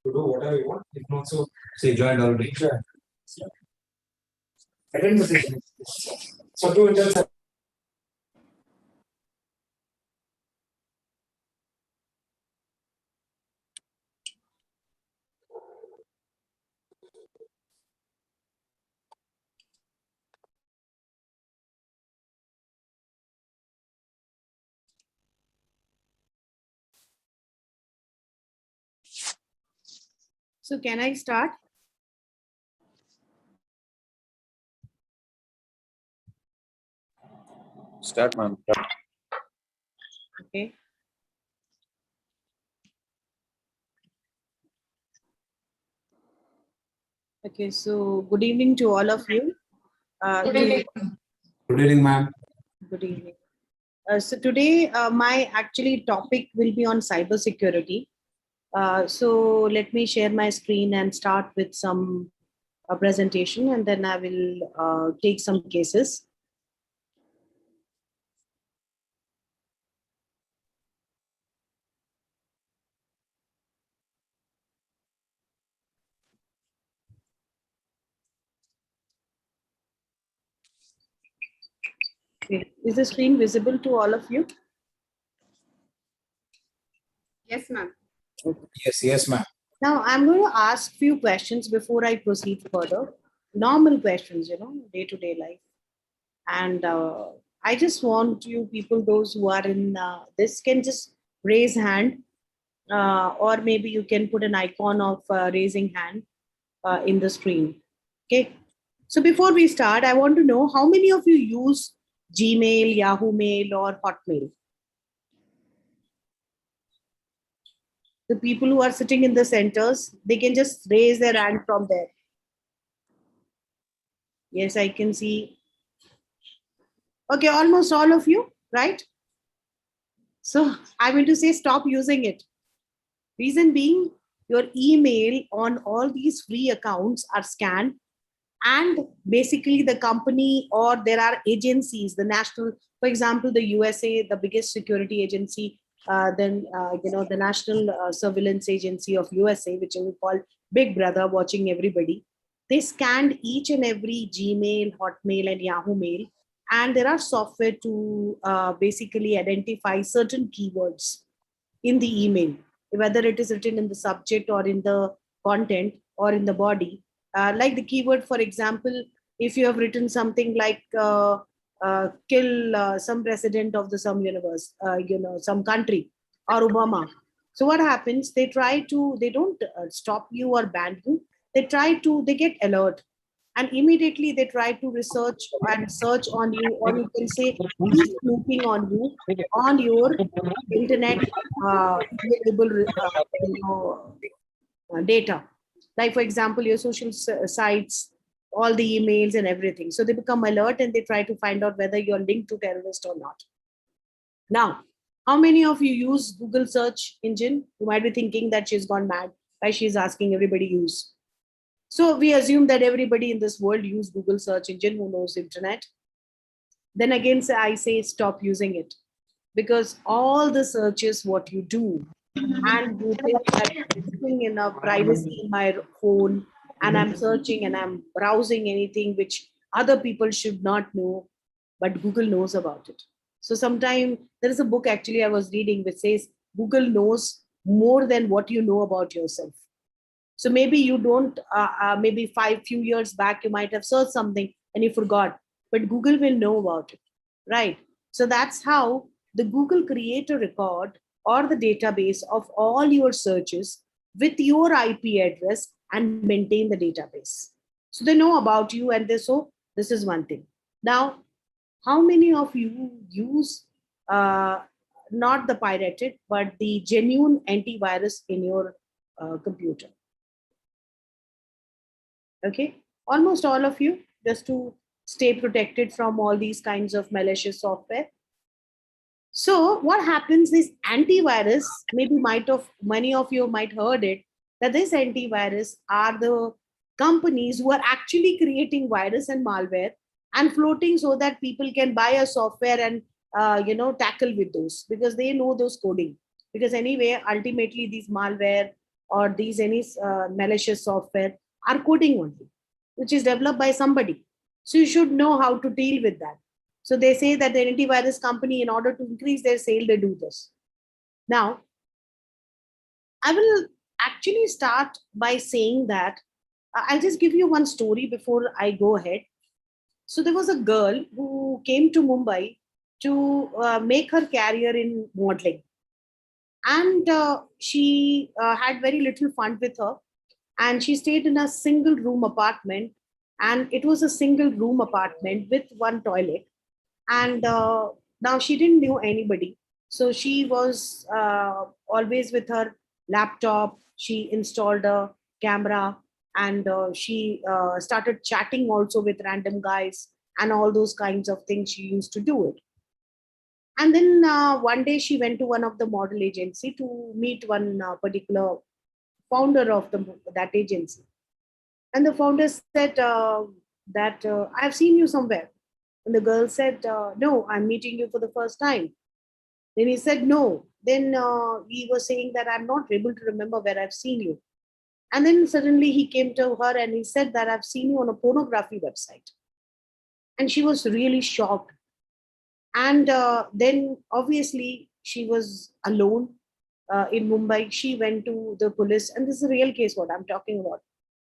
To do whatever you want. You can also say join already. Sure. Attend the session. So to enter. So can I start? Start, ma'am. Okay. Okay, so good evening to all of you. Good evening. Good evening, ma'am. Good evening. So today my actually topic will be on cybersecurity. So let me share my screen and start with some presentation, and then I will take some cases. Okay. Is the screen visible to all of you? Yes, ma'am. Yes, ma'am. Now I'm going to ask few questions before I proceed further. Normal questions, day-to-day life. And I just want you people, those who are in this, can just raise hand, or maybe you can put an icon of raising hand in the screen. Okay. So before we start, I want to know how many of you use Gmail, Yahoo Mail, or Hotmail? The people who are sitting in the centers, they can just raise their hand from there. Yes, I can see. Okay, almost all of you, right? So I will to say stop using it. Reason being, your email on all these free accounts are scanned, and basically the company, or there are agencies, the national, for example, the USA, the biggest security agency, then the National Surveillance Agency of USA, which we call Big Brother, watching everybody. They scanned each and every Gmail, Hotmail, and Yahoo Mail, and there are software to basically identify certain keywords in the email, whether it is written in the subject or in the content or in the body. Like the keyword, for example, if you have written something like kill some president of the some universe, some country, or Obama. So what happens? They don't stop you or ban you. They get alert, and immediately they try to research and search on you, or you can say he's snooping on you, on your internet available data, like for example your social sites, all the emails and everything. So they become alert and they try to find out whether you're linked to terrorist or not. Now, how many of you use Google search engine? You might be thinking that she's gone mad, why she's asking everybody use. So we assume that everybody in this world use Google search engine who knows internet. Then again, I say stop using it, because all the searches what you do, and you think that I'm sitting in a privacy in my phone and I'm searching and I'm browsing anything which other people should not know, but Google knows about it. So sometimes there is a book actually I was reading which says Google knows more than what you know about yourself. So maybe you don't, maybe few years back, you might have searched something and you forgot, but Google will know about it, right? So that's how the Google create a record or the database of all your searches with your IP address and maintain the database. So they know about you, and this is one thing. Now, how many of you use not the pirated but the genuine antivirus in your computer? Okay, almost all of you, just to stay protected from all these kinds of malicious software. So what happens is antivirus, maybe might of many of you might heard it, that this antivirus are the companies who are actually creating virus and malware and floating so that people can buy a software and tackle with those, because they know those coding. Because anyway, ultimately these malware or these any malicious software are coding only, which is developed by somebody. So you should know how to deal with that. So they say that the antivirus company, in order to increase their sale, they do this. Now, I will actually start by saying that I'll just give you one story before I go ahead. So there was a girl who came to Mumbai to make her career in modeling, and she had very little fund with her, and she stayed in a single room apartment, and it was a single room apartment with one toilet, and now she didn't know anybody, so she was always with her laptop. She installed a camera, and she started chatting also with random guys and all those kinds of things. She used to do it. And then one day she went to one of the model agency to meet one particular founder of that agency. And the founder said that I've seen you somewhere. And the girl said, no, I'm meeting you for the first time. Then he said, no. Then he was saying that I'm not able to remember where I've seen you. And then suddenly he came to her and he said that I've seen you on a pornography website. And she was really shocked. And then obviously she was alone in Mumbai. She went to the police, and this is a real case what I'm talking about.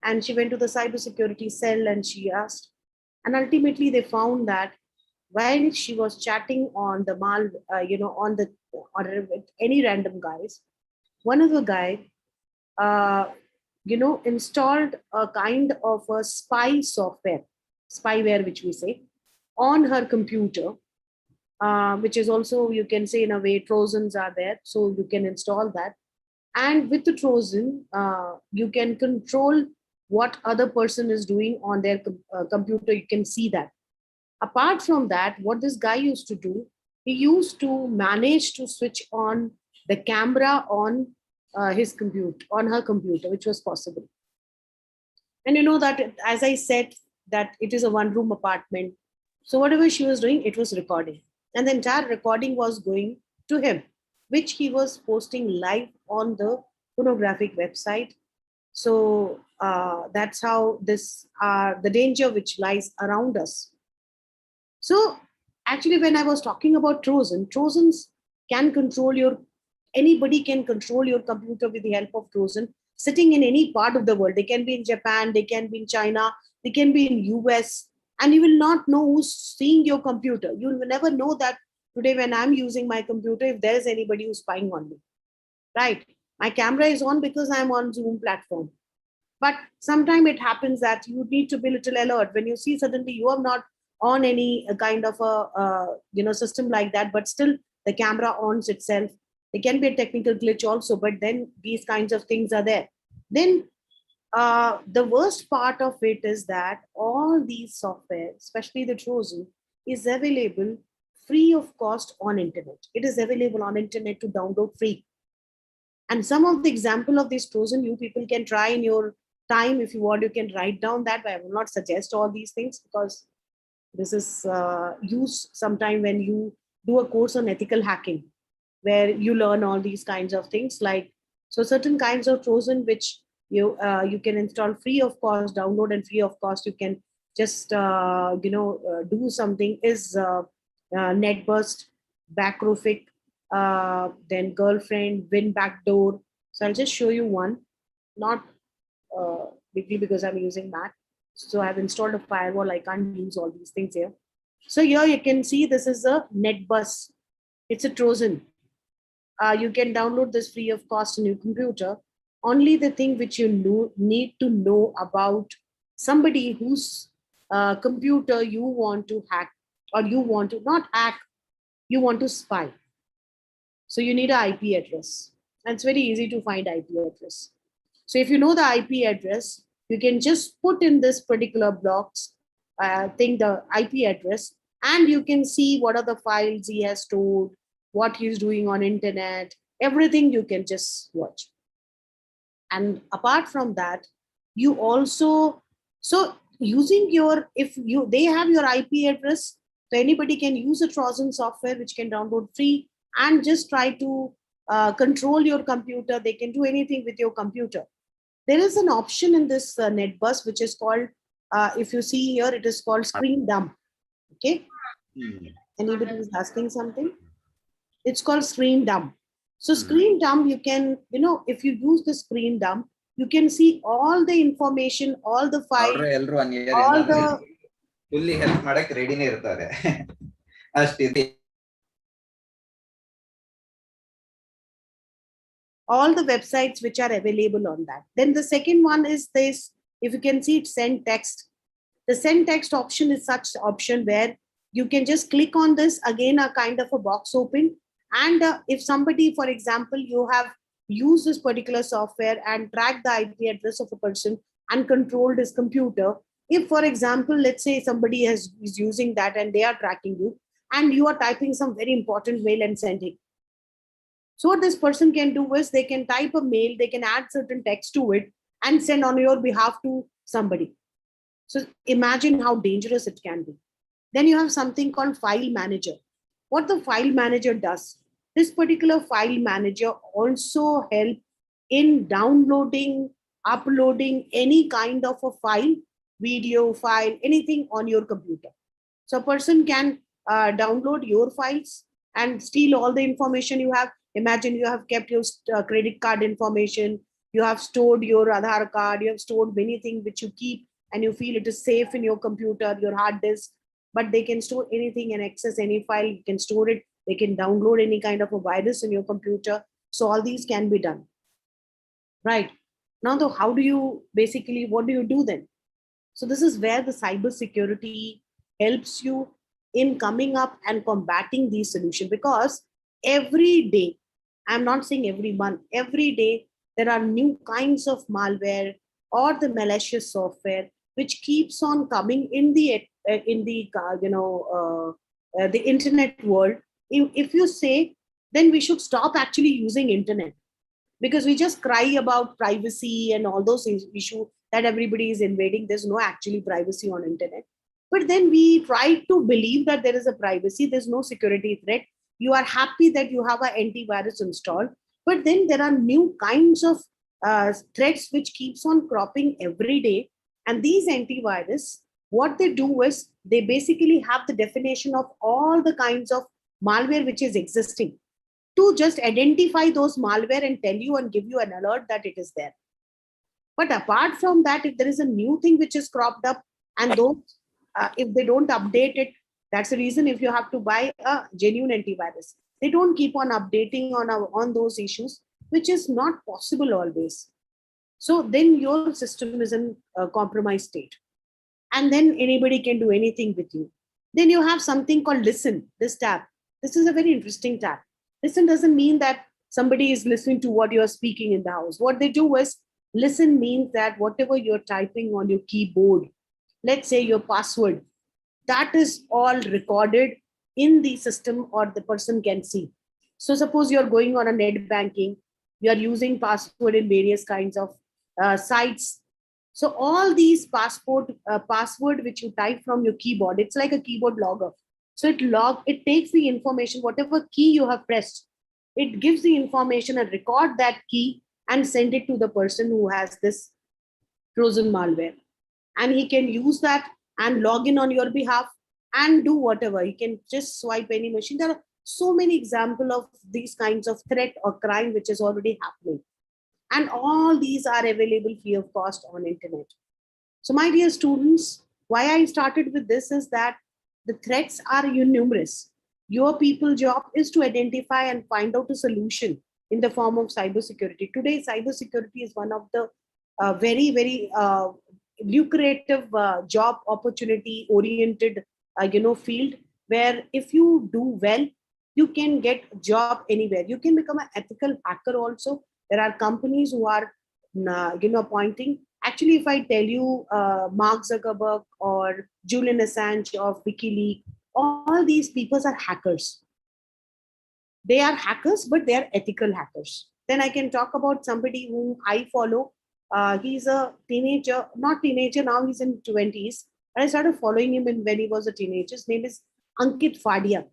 And she went to the cybersecurity cell and she asked. And ultimately they found that while she was chatting on the on the or with any random guys, one of the guy, uh, installed a kind of a spyware, which we say, on her computer, which is also, you can say in a way, Trojans are there, so you can install that. And with the Trojan, you can control what other person is doing on their computer. You can see that. Apart from that, what this guy used to do, he used to manage to switch on the camera on his computer, on her computer, which was possible. And you know that, as I said, that it is a one room apartment. So whatever she was doing, it was recording. And the entire recording was going to him, which he was posting live on the pornographic website. So that's how this the danger which lies around us. So actually, when I was talking about Trojans can control your, anybody can control your computer with the help of Trojan, sitting in any part of the world. They can be in Japan, they can be in China, they can be in US, and you will not know who's seeing your computer. You will never know that today when I'm using my computer, if there is anybody who's spying on me, right? My camera is on because I'm on Zoom platform. But sometimes it happens that you need to be a little alert when you see suddenly you are not on any kind of a system like that, but still the camera ons itself. There can be a technical glitch also, but then these kinds of things are there. Then the worst part of it is that all these software, especially the Trojan, is available free of cost on internet. It is available on internet to download free. And some of the example of this Trojan, you people can try in your time. If you want, you can write down that, but I will not suggest all these things, because this is used sometime when you do a course on ethical hacking, where you learn all these kinds of things. Like, so certain kinds of Trojan which you can install free of cost, download, and free of cost. You can just do something is NetBurst, Backrofic, then Girlfriend, Win Backdoor. So I'll just show you one, not bigly because I'm using Mac. So I've installed a firewall. I can't use all these things here. So here you can see this is a NetBus. It's a Trojan. you can download this free of cost on your computer. Only the thing which you need to know about somebody whose computer you want to hack, or you want to not hack, you want to spy. So you need an IP address. And it's very easy to find IP address. So if you know the IP address, you can just put in this particular blocks thing, the IP address, and you can see what are the files he has stored, what he's doing on internet, everything you can just watch. And apart from that, you also, so using your, if you, they have your IP address, so anybody can use a Trojan software which can download free and just try to control your computer. They can do anything with your computer. There is an option in this NetBus which is called, if you see here, it is called screen dump. Okay. Anybody is asking something? It's called screen dump. So screen dump, you can, if you use the screen dump, you can see all the information, all the files, all the fully help ಮಾಡಕ್ಕೆ ರೆಡಿನೇ ಇರ್ತಾರೆ ಅಷ್ಟಿದೆ. all the websites which are available on that. Then the second one is this, if you can see it, send text. The send text option is such option where you can just click on this, again a kind of a box open, and if somebody, for example, you have used this particular software and tracked the IP address of a person and controlled his computer, if for example, let's say somebody is using that and they are tracking you, and you are typing some very important mail and sending. So what this person can do is they can type a mail, they can add certain text to it and send on your behalf to somebody. So imagine how dangerous it can be. Then you have something called file manager. What the file manager does, this particular file manager also help in downloading, uploading any kind of a file, video file, anything on your computer. So a person can download your files and steal all the information you have. Imagine you have kept your credit card information, you have stored your Aadhaar card, you have stored many things which you keep and you feel it is safe in your computer, your hard disk, but they can store anything and access any file, you can store it, they can download any kind of a virus in your computer. So all these can be done. Right. Now, though, how do you basically, what do you do then? So this is where the cyber security helps you in coming up and combating these solutions, because every day, I'm not saying every month, every day, there are new kinds of malware or the malicious software which keeps on coming in the internet world. If you say, then we should stop actually using internet, because we just cry about privacy and all those issues that everybody is invading. There's no actually privacy on internet. But then we try to believe that there is a privacy, there's no security threat. You are happy that you have an antivirus installed, but then there are new kinds of threats which keeps on cropping every day. And these antivirus, what they do is they basically have the definition of all the kinds of malware which is existing, to just identify those malware and tell you and give you an alert that it is there. But apart from that, if there is a new thing which is cropped up, and those, if they don't update it, that's the reason if you have to buy a genuine antivirus, they don't keep on updating on those issues, which is not possible always. So then your system is in a compromised state. And then anybody can do anything with you. Then you have something called listen, this tab. This is a very interesting tab. Listen doesn't mean that somebody is listening to what you're speaking in the house. What they do is, listen means that whatever you're typing on your keyboard, let's say your password, that is all recorded in the system, or the person can see. So suppose you're going on a net banking, you're using password in various kinds of sites. So all these password which you type from your keyboard, it's like a keyboard logger. So it takes the information, whatever key you have pressed, it gives the information and record that key and send it to the person who has this Trojan malware. And he can use that and log in on your behalf and do whatever. You can just swipe any machine. There are so many examples of these kinds of threat or crime which is already happening. And all these are available free of cost on internet. So my dear students, why I started with this is that the threats are numerous. Your people job is to identify and find out a solution in the form of cybersecurity. Today, cybersecurity is one of the very lucrative job opportunity oriented field, where if you do well, you can get job anywhere. You can become an ethical hacker also. There are companies who are appointing. Actually, if I tell you Mark Zuckerberg or Julian Assange of WikiLeaks, all these people are hackers. They are hackers, but they are ethical hackers. Then I can talk about somebody whom I follow. He's a teenager, not teenager now, he's in 20s. And I started following him when he was a teenager. His name is Ankit Fadia.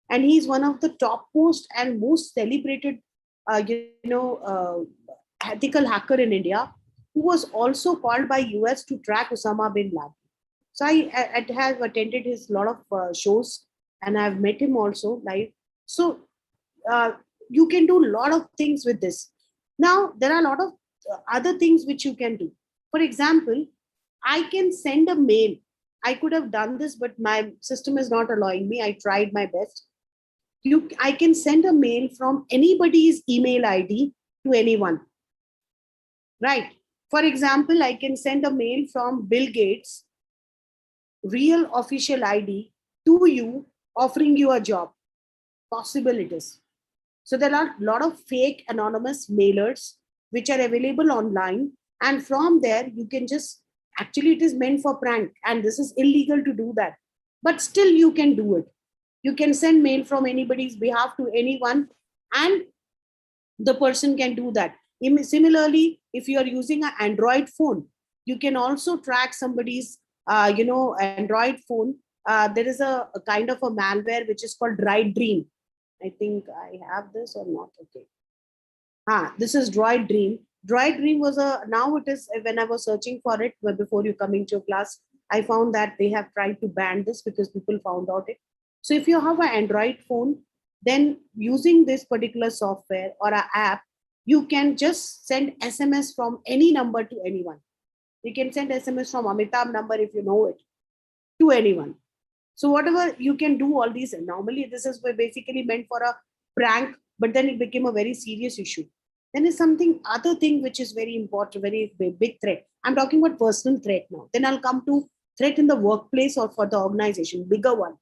And he's one of the topmost and most celebrated, ethical hacker in India, who was also called by US to track Osama bin Laden. So I have attended his lot of shows, and I've met him also live. So uh, you can do a lot of things with this. Now, there are a lot of other things which you can do. For example, I can send a mail. I could have done this, but my system is not allowing me. I tried my best. I can send a mail from anybody's email ID to anyone, right? For example, I can send a mail from Bill Gates real official ID to you, offering you a job. Possible it is. So there are a lot of fake anonymous mailers which are available online, and from there you can just, actually it is meant for prank, and this is illegal to do that, but still you can do it. You can send mail from anybody's behalf to anyone, and the person can do that. Similarly, if you are using an Android phone, you can also track somebody's Android phone. There is a kind of a malware which is called Dry Dream. I think I have this or not. Okay. This is Droid Dream. Droid Dream was now it is, when I was searching for it before you coming to class, I found that they have tried to ban this because people found out it. So if you have an Android phone, then using this particular software or an app, you can just send SMS from any number to anyone. You can send SMS from Amitabh number, if you know it, to anyone. So whatever you can do all these, normally this is basically meant for a prank, but then it became a very serious issue. Then is something other thing which is very important, very big threat. I'm talking about personal threat now. Then I'll come to threat in the workplace or for the organization, bigger one.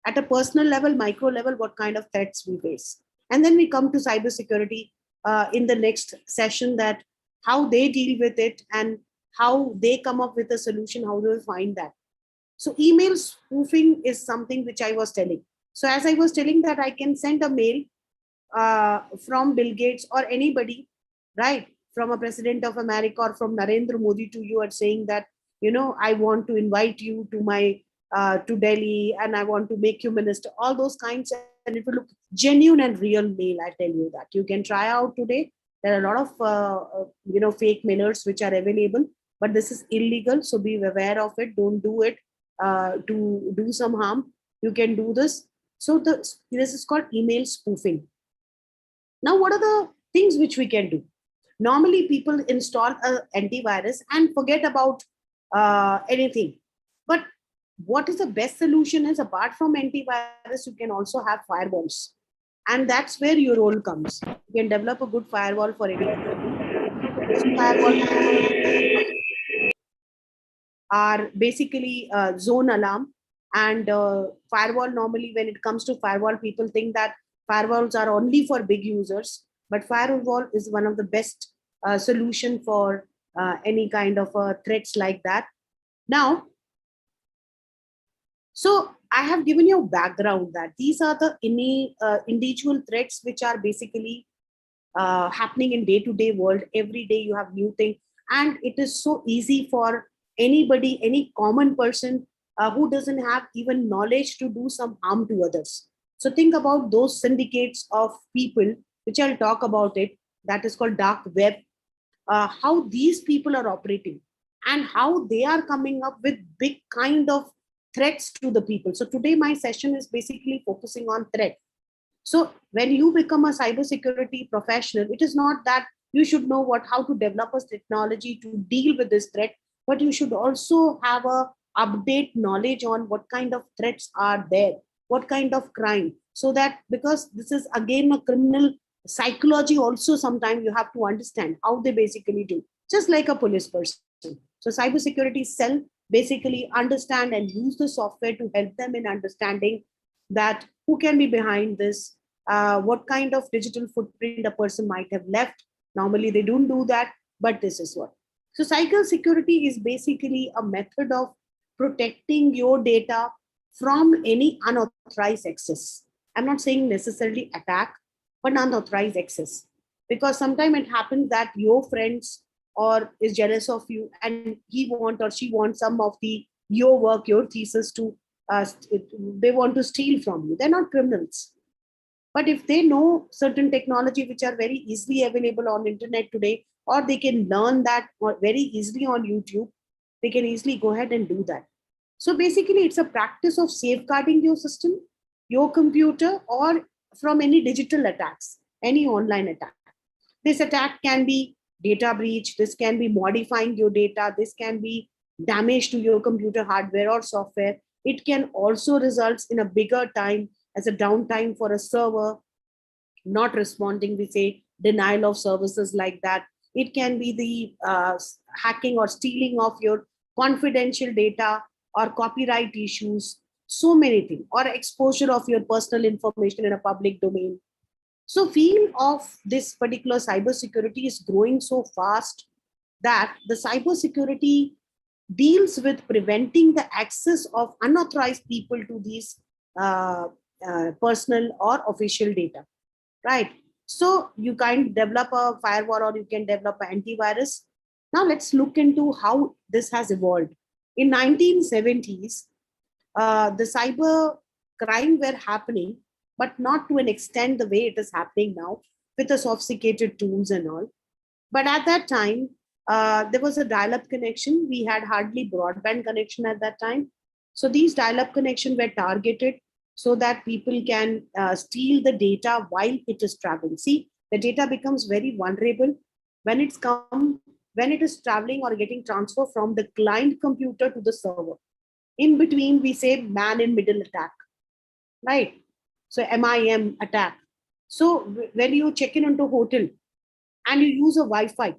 At a personal level, micro level, what kind of threats we face. And then we come to cybersecurity in the next session, that how they deal with it and how they come up with a solution, how they find that. So email spoofing is something which I was telling. So as I was telling that I can send a mail from Bill Gates or anybody, right, from a president of America or from Narendra Modi to you, are saying that, I want to invite you to my to Delhi and I want to make you minister, all those kinds, and it will look genuine and real mail. I tell you that you can try out today. There are a lot of fake mailers which are available, but this is illegal, so be aware of it. Don't do it to do some harm. You can do this. So this is called email spoofing. Now, what are the things which we can do? Normally, people install an antivirus and forget about anything. But what is the best solution is, apart from antivirus, you can also have firewalls. And that's where your role comes. You can develop a good firewall for everything. Firewall are basically zone alarm. And firewall, normally when it comes to firewall, people think that firewalls are only for big users, but firewall is one of the best solution for any kind of threats like that. Now, so I have given you a background that these are the individual threats which are basically happening in day-to-day world. Every day you have new thing, and it is so easy for anybody, any common person who doesn't have even knowledge, to do some harm to others. So think about those syndicates of people, which I'll talk about it, that is called dark web, how these people are operating and how they are coming up with big kind of threats to the people. So today my session is basically focusing on threat. So when you become a cybersecurity professional, it is not that you should know how to develop a technology to deal with this threat, but you should also have a update knowledge on what kind of threats are there, what kind of crime. so that, because this is again a criminal psychology also, sometimes you have to understand how they basically do, just like a police person. So cybersecurity cell basically understand and use the software to help them in understanding that who can be behind this, what kind of digital footprint a person might have left. Normally they don't do that, but this is what. So cyber security is basically a method of protecting your data from any unauthorized access. I'm not saying necessarily attack, but unauthorized access. Because sometimes it happens that your friends or is jealous of you and he want or she wants some of the your work, your thesis to, they want to steal from you. They're not criminals. But if they know certain technology which are very easily available on internet today, or they can learn that very easily on YouTube, they can easily go ahead and do that. So basically, it's a practice of safeguarding your system, your computer, or from any digital attacks, any online attack. This attack can be data breach, this can be modifying your data, this can be damage to your computer hardware or software. It can also result in a bigger time as a downtime for a server, not responding, we say denial of services like that. It can be the hacking or stealing of your confidential data or copyright issues, so many things, or exposure of your personal information in a public domain. So field of this particular cybersecurity is growing so fast that the cybersecurity deals with preventing the access of unauthorized people to these uh, personal or official data, right? So you can develop a firewall or you can develop an antivirus. Now let's look into how this has evolved. In 1970s, the cyber crime were happening, but not to an extent the way it is happening now with the sophisticated tools and all. But at that time, there was a dial-up connection. We had hardly broadband connection at that time. So these dial-up connection were targeted so that people can steal the data while it is traveling. See, the data becomes very vulnerable when when it is traveling or getting transferred from the client computer to the server. In between, we say man in middle attack, right? So MIM attack. So when you check in into hotel and you use a Wi-Fi,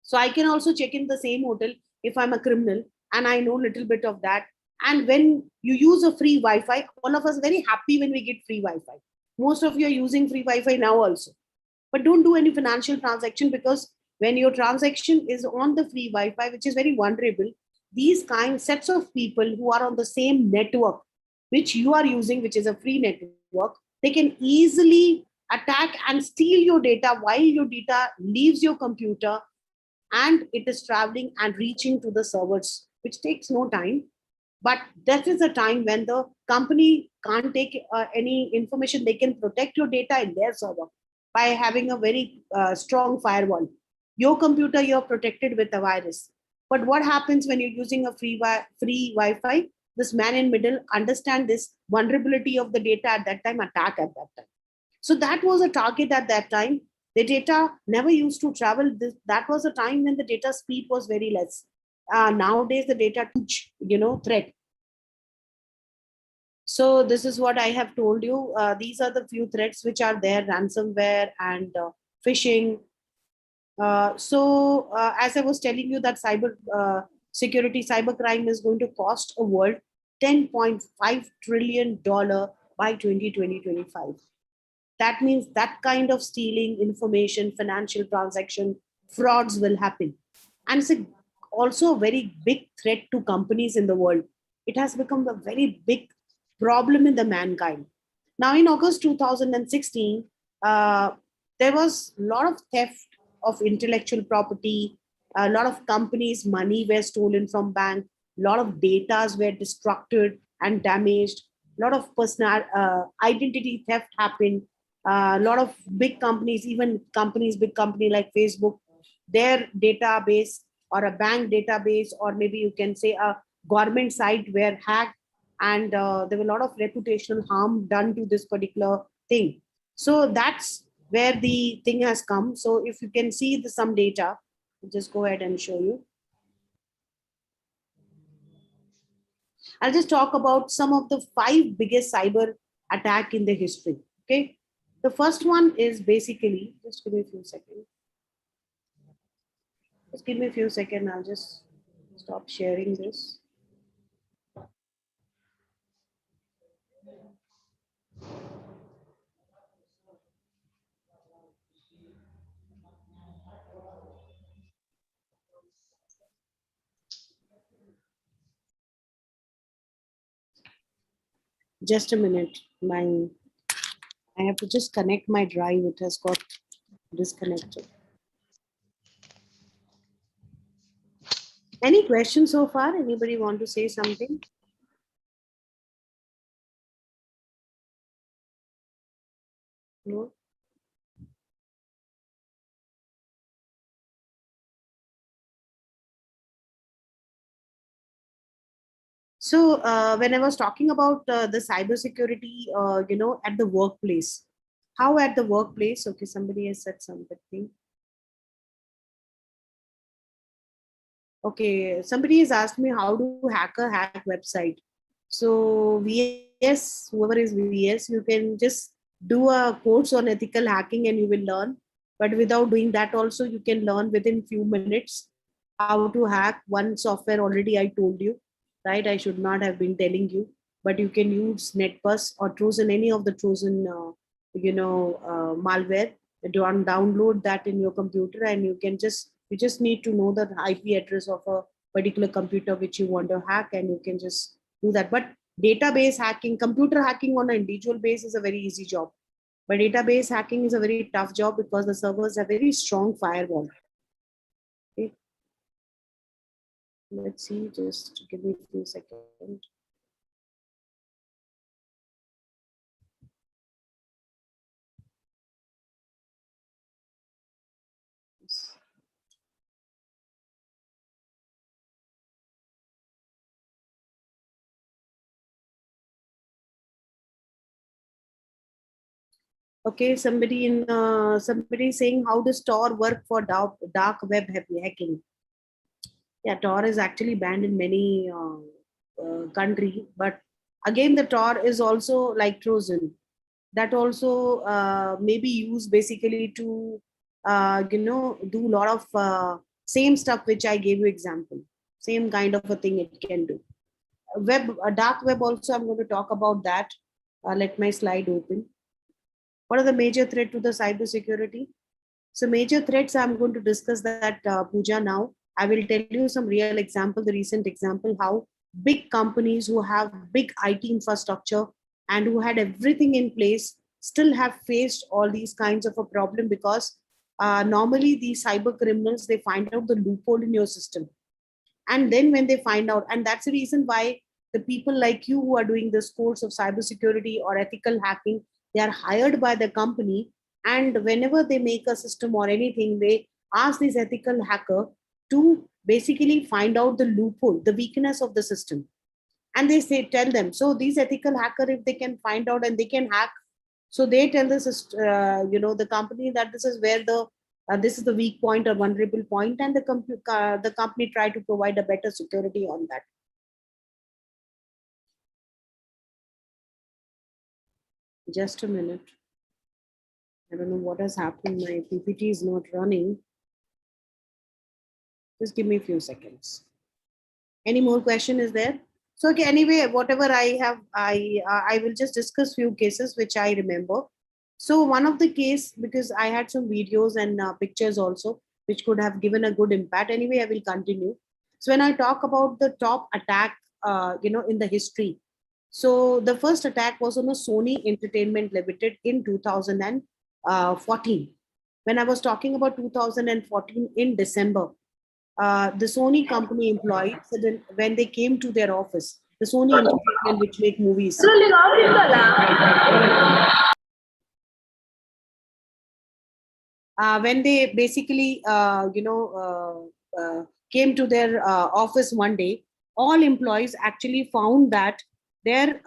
so I can also check in the same hotel if I'm a criminal and I know a little bit of that. And when you use a free Wi-Fi, all of us very happy when we get free Wi-Fi. Most of you are using free Wi-Fi now also. But don't do any financial transaction, because when your transaction is on the free Wi-Fi, which is very vulnerable, these kind sets of people who are on the same network which you are using, which is a free network, they can easily attack and steal your data while your data leaves your computer and it is traveling and reaching to the servers, which takes no time. But that is a time when the company can't take any information. They can protect your data in their server by having a very strong firewall. Your computer, you're protected with a virus. But what happens when you're using a free Wi-Fi? This man in middle understand this vulnerability of the data at that time, attack at that time. So that was a target at that time. The data never used to travel. That was a time when the data speed was very less. Nowadays, the data huge, threat. So this is what I have told you. These are the few threats which are there: ransomware and phishing. As I was telling you, that security, cybercrime is going to cost a world $10.5 trillion by 2025. That means that kind of stealing information, financial transaction, frauds will happen. And it's also a very big threat to companies in the world. It has become a very big problem in the mankind. Now, in August 2016, there was a lot of theft of intellectual property. A lot of companies' money were stolen from bank. A lot of data were destructed and damaged. A lot of personal identity theft happened. A lot of big companies, even companies, big company like Facebook, their database or a bank database, or maybe you can say a government site were hacked, and there were a lot of reputational harm done to this particular thing. So that's where the thing has come. So if you can see some data, I'll just go ahead and show you. I'll just talk about some of the 5 biggest cyber attack in the history. Okay. The first one is basically, just give me a few seconds. Just give me a few seconds. I'll just stop sharing this. Just a minute. I have to just connect my drive. It has got disconnected. Any questions so far? Anybody want to say something? No. So when I was talking about the cybersecurity, at the workplace, how at the workplace? Okay, somebody has said something. Okay, somebody has asked me how do hacker hack website. So VS, whoever is VS, you can just do a course on ethical hacking and you will learn. But without doing that also, you can learn within few minutes how to hack one software. Already I told you, right? I should not have been telling you, but you can use NetBus or Trojan, any of the Trojan, malware. Download that in your computer, and you just need to know the IP address of a particular computer which you want to hack, and you can just do that. But database hacking, computer hacking on an individual base is a very easy job. But database hacking is a very tough job because the servers have very strong firewall. Okay. Let's see, just give me a few seconds. Okay, somebody saying how does Tor work for dark web hacking? Yeah, Tor is actually banned in many country, but again the Tor is also like Trojan. That also may be used basically to do a lot of same stuff which I gave you example. Same kind of a thing it can do. Dark web also I'm going to talk about that. Let my slide open. What are the major threat to the cyber security? So major threats, I'm going to discuss that, Pooja, now. I will tell you some real example, the recent example, how big companies who have big IT infrastructure and who had everything in place still have faced all these kinds of a problem because normally these cyber criminals, they find out the loophole in your system. And then when they find out, and that's the reason why the people like you who are doing this course of cybersecurity or ethical hacking, they are hired by the company, and whenever they make a system or anything, they ask this ethical hacker to basically find out the loophole, the weakness of the system. And they say, tell them, so these ethical hacker, if they can find out and they can hack, so they tell the company that this is where this is the weak point or vulnerable point, and the company try to provide a better security on that. Just a minute. I don't know what has happened. My PPT is not running. Just give me a few seconds. Any more question is there? So okay, anyway, whatever I have, I will just discuss few cases which I remember. So one of the case, because I had some videos and pictures also, which could have given a good impact. Anyway, I will continue. So when I talk about the top attack, in the history. So the first attack was on a Sony Entertainment Limited in 2014. When I was talking about 2014 in December, the Sony company employees, when they came to their office, the Sony Entertainment, which make movies. When they basically, came to their office one day, all employees actually found that they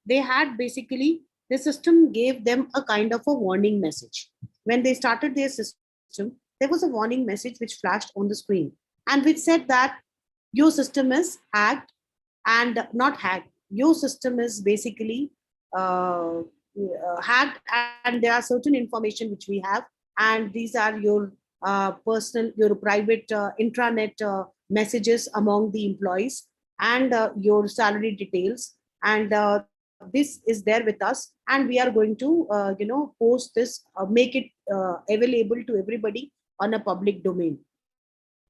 had basically, the system gave them a kind of a warning message. When they started their system, there was a warning message which flashed on the screen and which said that your system is hacked, and not hacked. Your system is basically hacked, and there are certain information which we have, and these are your personal, your private intranet messages among the employees, and your salary details, and this is there with us, and we are going to post this, make it available to everybody on a public domain.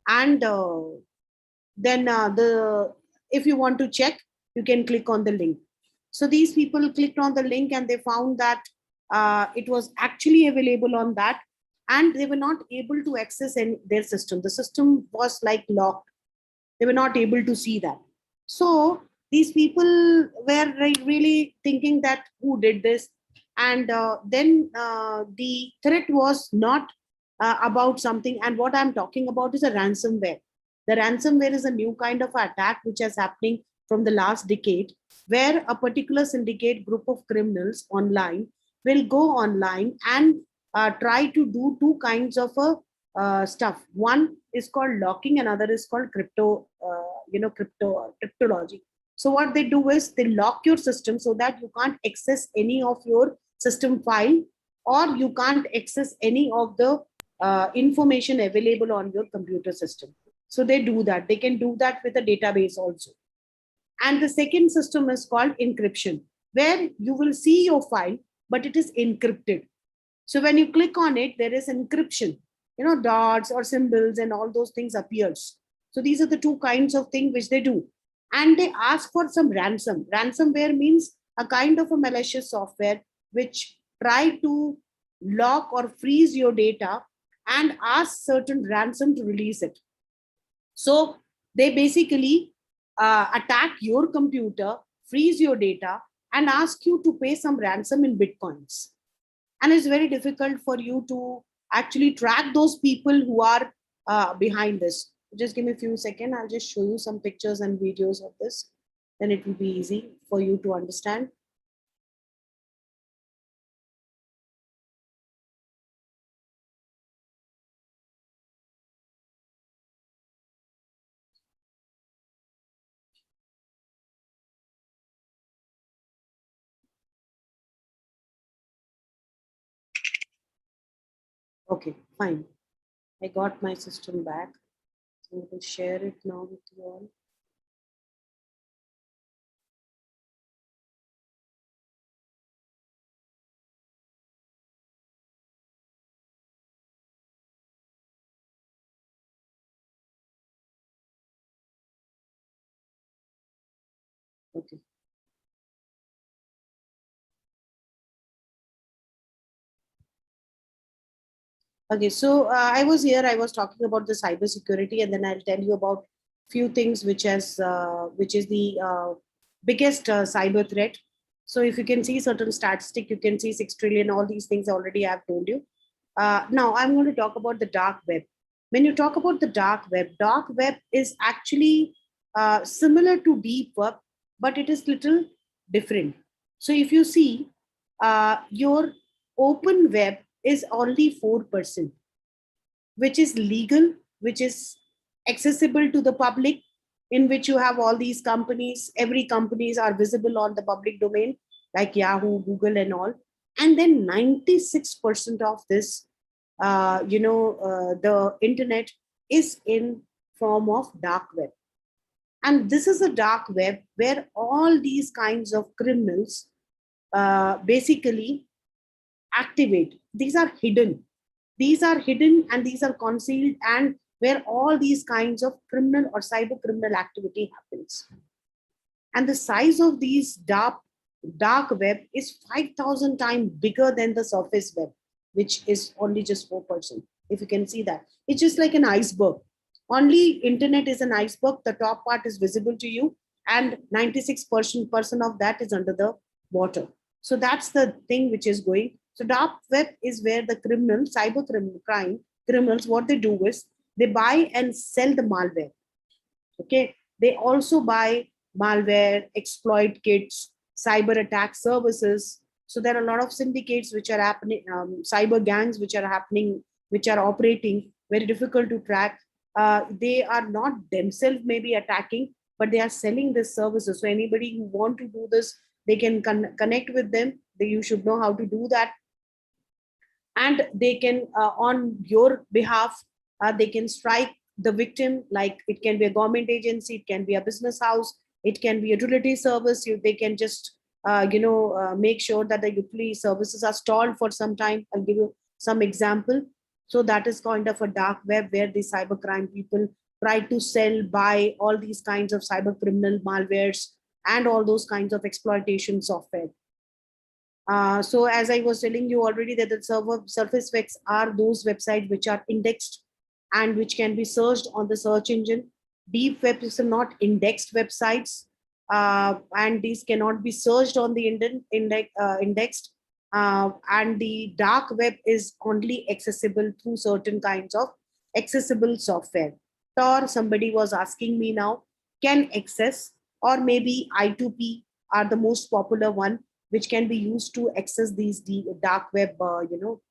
And then the if you want to check, you can click on the link. So these people clicked on the link, and they found that it was actually available on that, and they were not able to access their system. The system was like locked. They were not able to see that. So these people were really thinking that who did this, and then the threat was not about something. And what I'm talking about is a ransomware. The ransomware is a new kind of attack which is happening from the last decade, where a particular syndicate group of criminals online will go online and try to do two kinds of stuff. One is called locking, another is called cryptology. So what they do is they lock your system so that you can't access any of your system file, or you can't access any of the information available on your computer system. So they do that. They can do that with a database also. And the second system is called encryption, where you will see your file, but it is encrypted. So when you click on it, there is encryption, dots or symbols and all those things appears. So these are the two kinds of things which they do. And they ask for some ransom. Ransomware means a kind of a malicious software which try to lock or freeze your data and ask certain ransom to release it. So they basically attack your computer, freeze your data, and ask you to pay some ransom in bitcoins. And it's very difficult for you to actually track those people who are behind this. Just give me a few seconds. I'll just show you some pictures and videos of this. Then it will be easy for you to understand. Okay, fine. I got my system back. So I will share it now with you all. Okay. Okay, so I was here. I was talking about the cyber security, and then I'll tell you about few things which is the biggest cyber threat. So if you can see certain statistic, you can see 6 trillion. All these things already I've told you. Now I'm going to talk about the dark web. When you talk about the dark web is actually similar to deep web, but it is little different. So if you see your open web is only 4%, which is legal, which is accessible to the public, in which you have all these companies. Every companies are visible on the public domain, like Yahoo, Google, and all. And then 96% of this, the internet is in form of dark web. And this is a dark web where all these kinds of criminals basically activate. These are hidden. These are hidden and these are concealed, and where all these kinds of criminal or cyber criminal activity happens. And the size of these dark web is 5,000 times bigger than the surface web, which is only just 4%. If you can see that, it's just like an iceberg. Only internet is an iceberg. The top part is visible to you, and 96% of that is under the water. So that's the thing which is going. So dark web is where the criminals, what they do is they buy and sell the malware. Okay, they also buy malware, exploit kits, cyber attack services. So there are a lot of syndicates which are happening, cyber gangs which are happening, which are operating, very difficult to track. They are not themselves maybe attacking, but they are selling this services. So anybody who want to do this They can connect with them. You should know how to do that. And they can, on your behalf, they can strike the victim. Like, it can be a government agency, it can be a business house, it can be a utility service. They can just make sure that the utility services are stalled for some time. I'll give you some example. So that is kind of a dark web where the cybercrime people try to sell, buy all these kinds of cyber criminal malwares and all those kinds of exploitation software. So as I was telling you already, that the surface specs are those websites which are indexed and which can be searched on the search engine. Deep webs are not indexed websites, and these cannot be searched on the indexed. And the dark web is only accessible through certain kinds of accessible software. Tor, somebody was asking me now, can access, or maybe I2P are the most popular one, which can be used to access these dark web,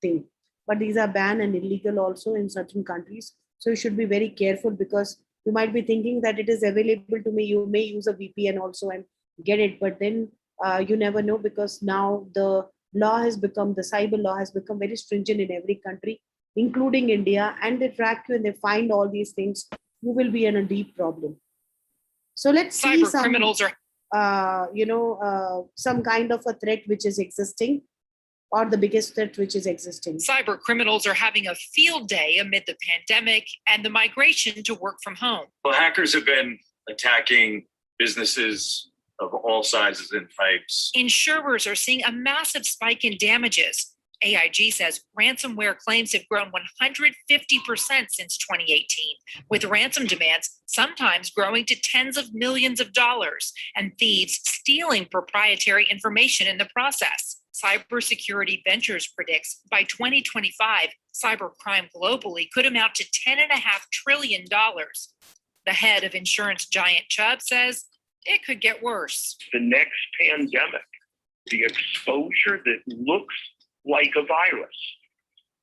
thing. But these are banned and illegal also in certain countries. So you should be very careful, because you might be thinking that it is available to me. You may use a VPN also and get it, but then you never know, because now the cyber law has become very stringent in every country, including India, and they track you and they find all these things. You will be in a deep problem. So let's see some criminals are some kind of a threat which is existing, or the biggest threat which is existing. Cyber criminals are having a field day amid the pandemic and the migration to work from home. Well, hackers have been attacking businesses of all sizes and types. Insurers are seeing a massive spike in damages. AIG says ransomware claims have grown 150% since 2018, with ransom demands sometimes growing to tens of millions of dollars, and thieves stealing proprietary information in the process. Cybersecurity Ventures predicts by 2025, cybercrime globally could amount to $10.5 trillion. The head of insurance giant Chubb says it could get worse. The next pandemic, the exposure that looks like a virus,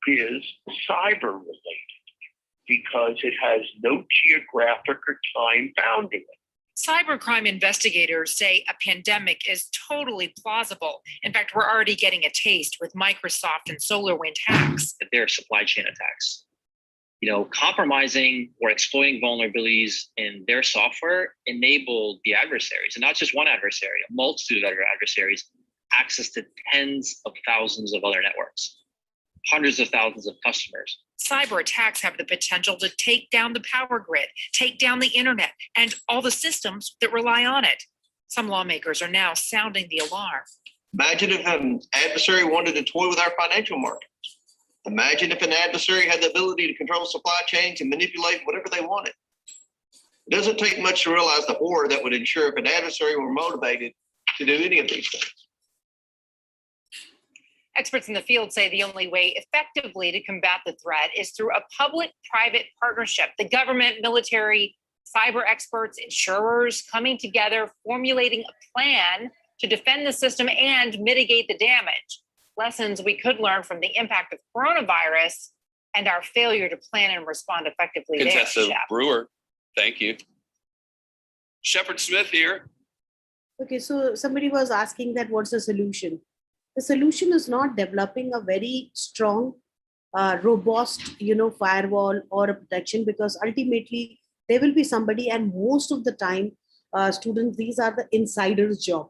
is cyber related because it has no geographic or time bounding it. Cybercrime investigators say a pandemic is totally plausible. In fact, we're already getting a taste with Microsoft and SolarWind hacks. Their supply chain attacks. Compromising or exploiting vulnerabilities in their software enabled the adversaries, and not just one adversary, a multitude of other adversaries, access to tens of thousands of other networks, hundreds of thousands of customers. Cyber attacks have the potential to take down the power grid, take down the internet, and all the systems that rely on it. Some lawmakers are now sounding the alarm. Imagine if an adversary wanted to toy with our financial markets. Imagine if an adversary had the ability to control supply chains and manipulate whatever they wanted. It doesn't take much to realize the horror that would ensure if an adversary were motivated to do any of these things. Experts in the field say the only way effectively to combat the threat is through a public-private partnership. The government, military, cyber experts, insurers coming together, formulating a plan to defend the system and mitigate the damage. Lessons we could learn from the impact of coronavirus and our failure to plan and respond effectively there. Contessa Shep. Brewer, thank you. Shepard Smith here. Okay, so somebody was asking that what's the solution? The solution is not developing a very strong, robust, firewall or a protection, because ultimately there will be somebody, and most of the time, students, these are the insider's job.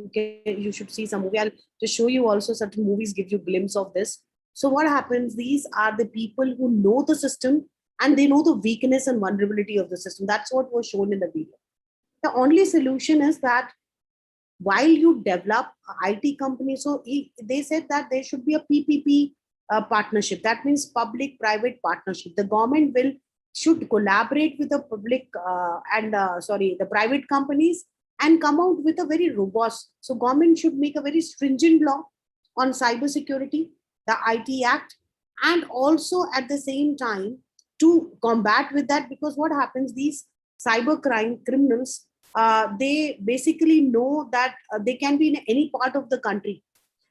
Okay, you should see some movie. I'll just show you also, certain movies give you glimpse of this. So what happens? These are the people who know the system and they know the weakness and vulnerability of the system. That's what was shown in the video. The only solution is that while you develop IT companies, so they said that there should be a PPP partnership. That means public-private partnership. The government should collaborate with the the private companies and come out with a very robust. So government should make a very stringent law on cybersecurity, the IT Act, and also at the same time to combat with that, because what happens, these cybercrime criminals, they basically know that they can be in any part of the country,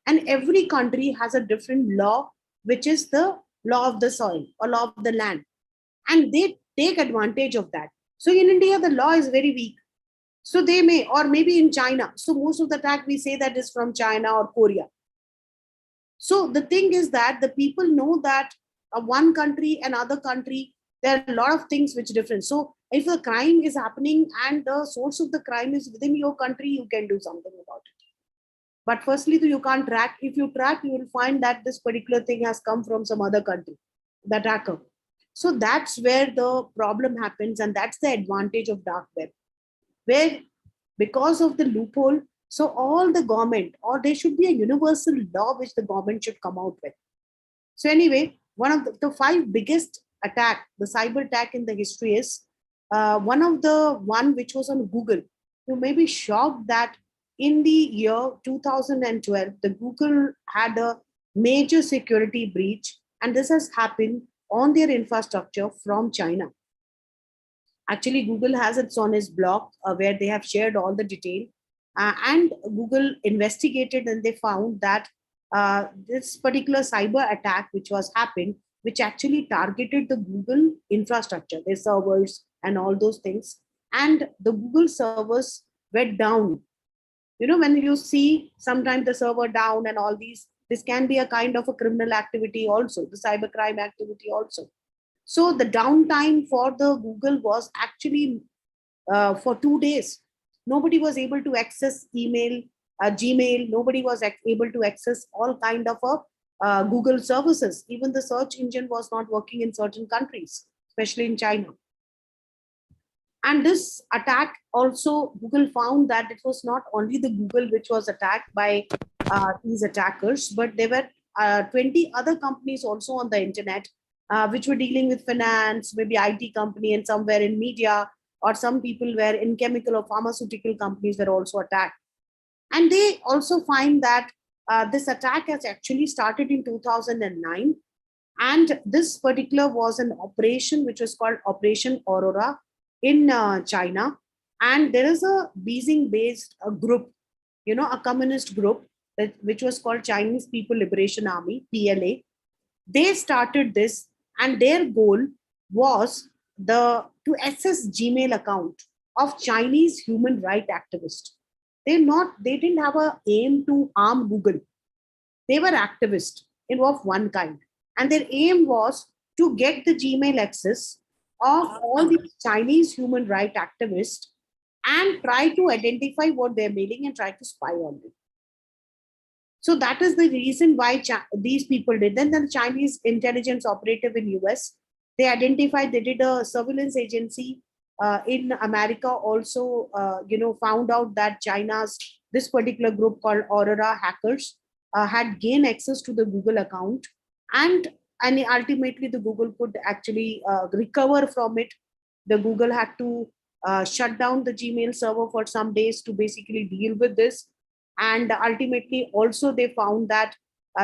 and every country has a different law, which is the law of the soil or law of the land, and they take advantage of that. So in India, the law is very weak. So they may, or maybe in China. So most of the attack we say that is from China or Korea. So the thing is that the people know that one country, another country, there are a lot of things which different. So if a crime is happening and the source of the crime is within your country, you can do something about it. But firstly, you can't track. If you track, you will find that this particular thing has come from some other country, the attacker. So that's where the problem happens, and that's the advantage of dark web, where because of the loophole, so all the government, or there should be a universal law which the government should come out with. So anyway, one of the five biggest attack, the cyber attack in the history is one of the one which was on Google. You may be shocked that in the year 2012, the Google had a major security breach, and this has happened on their infrastructure from China. Actually, Google has it on its blog where they have shared all the detail. And Google investigated and they found that this particular cyber attack which was happened, which actually targeted the Google infrastructure, their servers and all those things. And the Google servers went down. You know, when you see sometimes the server down and all these, this can be a kind of a criminal activity also, the cybercrime activity also. So the downtime for the Google was actually for 2 days. Nobody was able to access email, Gmail. Nobody was able to access all kind of Google services. Even the search engine was not working in certain countries, especially in China. And this attack also, Google found that it was not only the Google which was attacked by these attackers, but there were 20 other companies also on the internet which were dealing with finance, maybe IT company, and somewhere in media, or some people were in chemical or pharmaceutical companies were also attacked. And they also find that this attack has actually started in 2009. And this particular was an operation which was called Operation Aurora in China. And there is a Beijing-based group, you know, a communist group which was called Chinese People Liberation Army, PLA. They started this, and their goal was to access Gmail account of Chinese human right activists. They didn't have a aim to harm Google. They were activists of one kind, and their aim was to get the Gmail access of all these Chinese human right activists and try to identify what they're mailing and try to spy on them. So that is the reason why these people did. Then the Chinese intelligence operative in US, they identified, they did a surveillance agency in America also, found out that China's, this particular group called Aurora hackers had gained access to the Google account. And ultimately the Google could actually recover from it. The Google had to shut down the Gmail server for some days to basically deal with this. And ultimately also they found that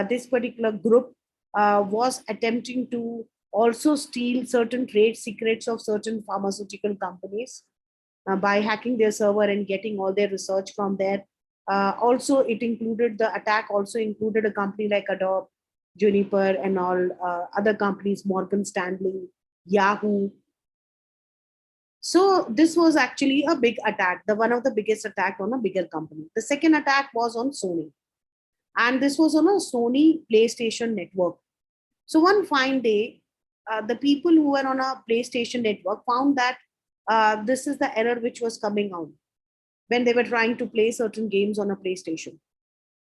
this particular group was attempting to also steal certain trade secrets of certain pharmaceutical companies by hacking their server and getting all their research from there. Also, it included, the attack also included a company like Adobe, Juniper, and all other companies, Morgan Stanley, Yahoo. So this was actually a big attack, the one of the biggest attack on a bigger company. The second attack was on Sony, and this was on a Sony PlayStation network. So one fine day, the people who were on a PlayStation network found that this is the error which was coming out when they were trying to play certain games on a PlayStation.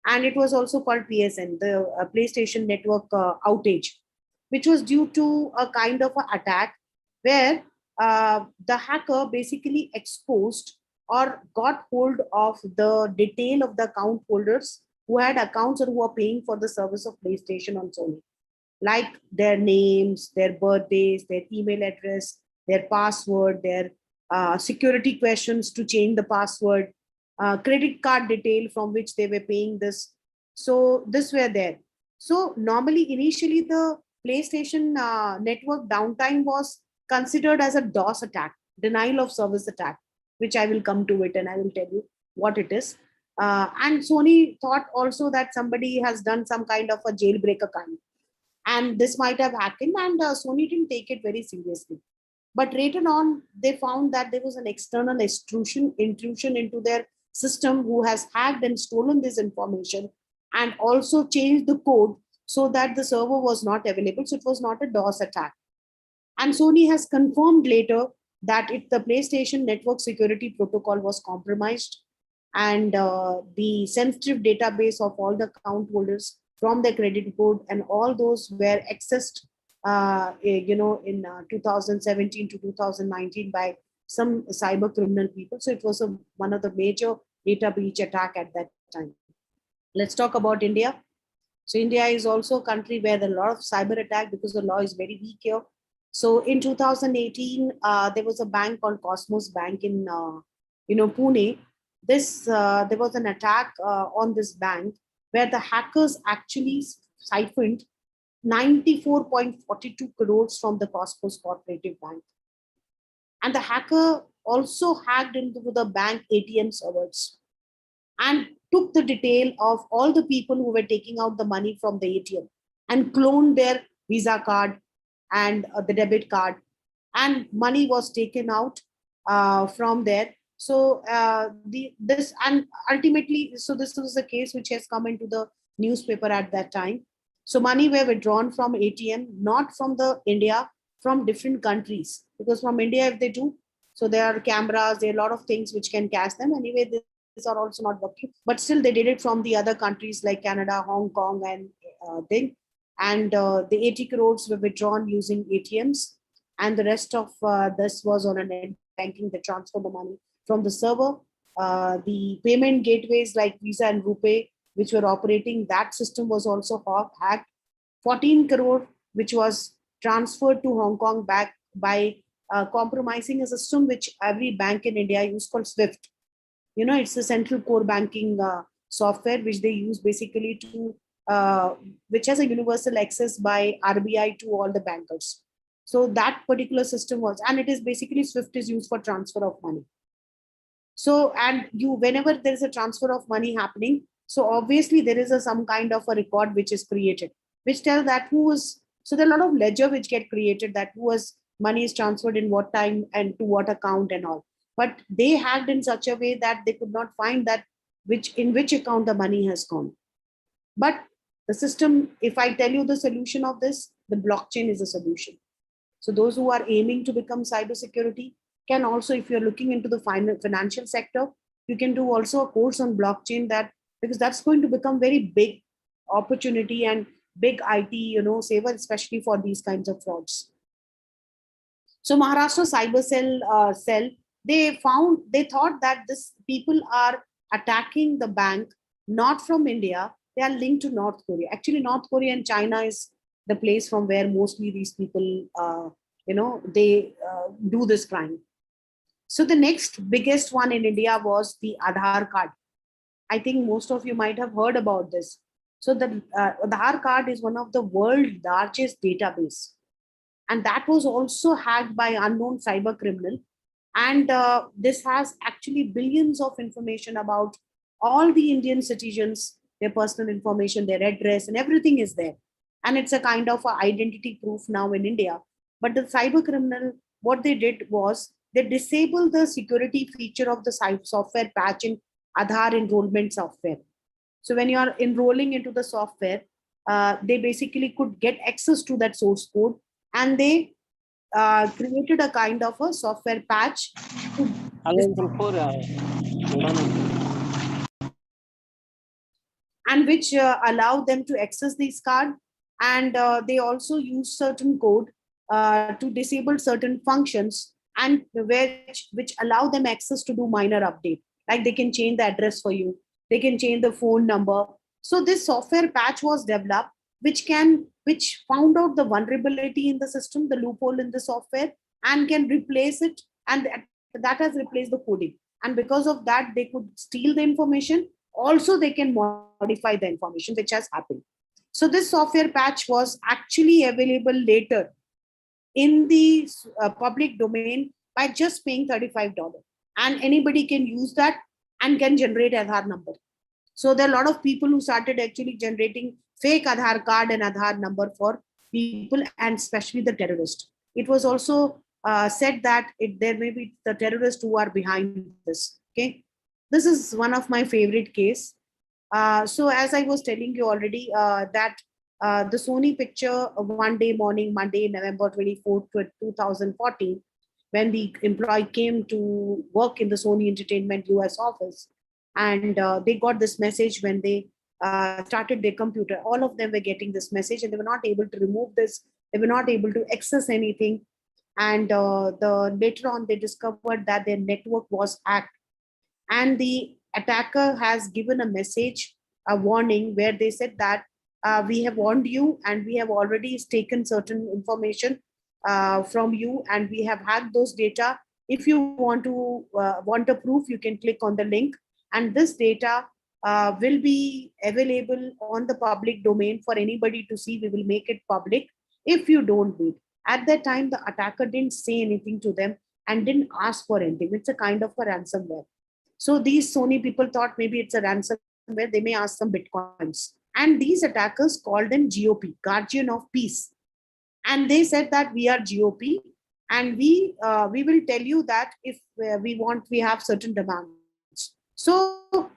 And it was also called PSN, the PlayStation Network outage, which was due to a kind of an attack where the hacker basically exposed or got hold of the detail of the account holders who had accounts or who are paying for the service of PlayStation on Sony, like their names, their birthdays, their email address, their password, their security questions to change the password, credit card detail from which they were paying this. So this were there. So normally, initially, the PlayStation network downtime was considered as a DOS attack, denial of service attack, which I will come to it and I will tell you what it is. And Sony thought also that somebody has done some kind of a jailbreak account, and this might have happened, and Sony didn't take it very seriously. But later on, they found that there was an external intrusion into their system who has hacked and stolen this information and also changed the code so that the server was not available. So it was not a DOS attack. And Sony has confirmed later that the PlayStation network security protocol was compromised, and the sensitive database of all the account holders from the credit code and all those were accessed, in 2017 to 2019 by some cyber criminal people. So it was one of the major data breach attack at that time. Let's talk about India. So India is also a country where there are a lot of cyber attack because the law is very weak here. So in 2018, there was a bank called Cosmos Bank in Pune. There was an attack on this bank where the hackers actually siphoned 94.42 crores from the Cosmos Cooperative Bank. And the hacker also hacked into the bank ATM servers and took the detail of all the people who were taking out the money from the ATM and cloned their Visa card and the debit card, and money was taken out from there. So this was a case which has come into the newspaper at that time. So money were withdrawn from ATM, not from the India, from different countries, because from India if they do, so there are cameras, there are a lot of things which can catch them. Anyway, these are also not working, but still they did it from the other countries like Canada, Hong Kong, and thing. And the 80 crores were withdrawn using ATMs, and the rest of this was on a net banking. They transfer the money from the server. The payment gateways like Visa and RuPay, which were operating, that system was also hacked. 14 crore, which was transferred to Hong Kong back by compromising a system which every bank in India use called SWIFT. It's the central core banking software which they use basically to which has a universal access by RBI to all the bankers. So that particular system was, and it is basically SWIFT is used for transfer of money. So, and whenever there is a transfer of money happening, so obviously there is some kind of a record which is created, which tells that so there are a lot of ledger which get created that money is transferred in what time and to what account and all. But they hacked in such a way that they could not find that in which account the money has gone. But the system, if I tell you the solution of this, the blockchain is a solution. So those who are aiming to become cybersecurity can also, if you're looking into the financial sector, you can do also a course on blockchain, because that's going to become very big opportunity and big IT, saver, especially for these kinds of frauds. So Maharashtra Cyber Cell, they thought that people are attacking the bank not from India. They are linked to North Korea. Actually, North Korea and China is the place from where mostly these people, they do this crime. So the next biggest one in India was the Aadhaar card. I think most of you might have heard about this. So the Aadhaar card is one of the world's largest database. And that was also hacked by unknown cyber criminal. And this has actually billions of information about all the Indian citizens, their personal information, their address, and everything is there. And it's a kind of identity proof now in India. But the cyber criminal, what they did was they disabled the security feature of the software patch in Aadhaar enrollment software. So when you are enrolling into the software, they basically could get access to that source code, and they created a kind of a software patch and which allowed them to access this card. And they also use certain code to disable certain functions, and which allow them access to do minor update. Like they can change the address for you, they can change the phone number. So this software patch was developed, which found out the vulnerability in the system, the loophole in the software, and can replace it. And that has replaced the coding. And because of that, they could steal the information. Also, they can modify the information, which has happened. So this software patch was actually available later in the public domain by just paying $35. And anybody can use that and can generate Aadhaar number. So there are a lot of people who started actually generating fake Aadhaar card and Aadhaar number for people, and especially the terrorists. It was also said that there may be the terrorists who are behind this. Okay, this is one of my favorite case. So as I was telling you already, that the Sony picture one day morning, Monday, November 24th, 2014, when the employee came to work in the Sony Entertainment US office, and they got this message when they started their computer. All of them were getting this message, and they were not able to remove this. They were not able to access anything. And later on, they discovered that their network was hacked, and the attacker has given a message, a warning, where they said that we have warned you, and we have already taken certain information from you, and we have hacked those data. If you want a proof, you can click on the link, and this data will be available on the public domain for anybody to see. We will make it public if you don't wait. At that time, the attacker didn't say anything to them and didn't ask for anything. It's a kind of a ransomware. So these Sony people thought maybe it's a ransomware. They may ask some bitcoins. And these attackers called them GOP, Guardian of Peace. And they said that we are GOP, and we will tell you that if we have certain demands. So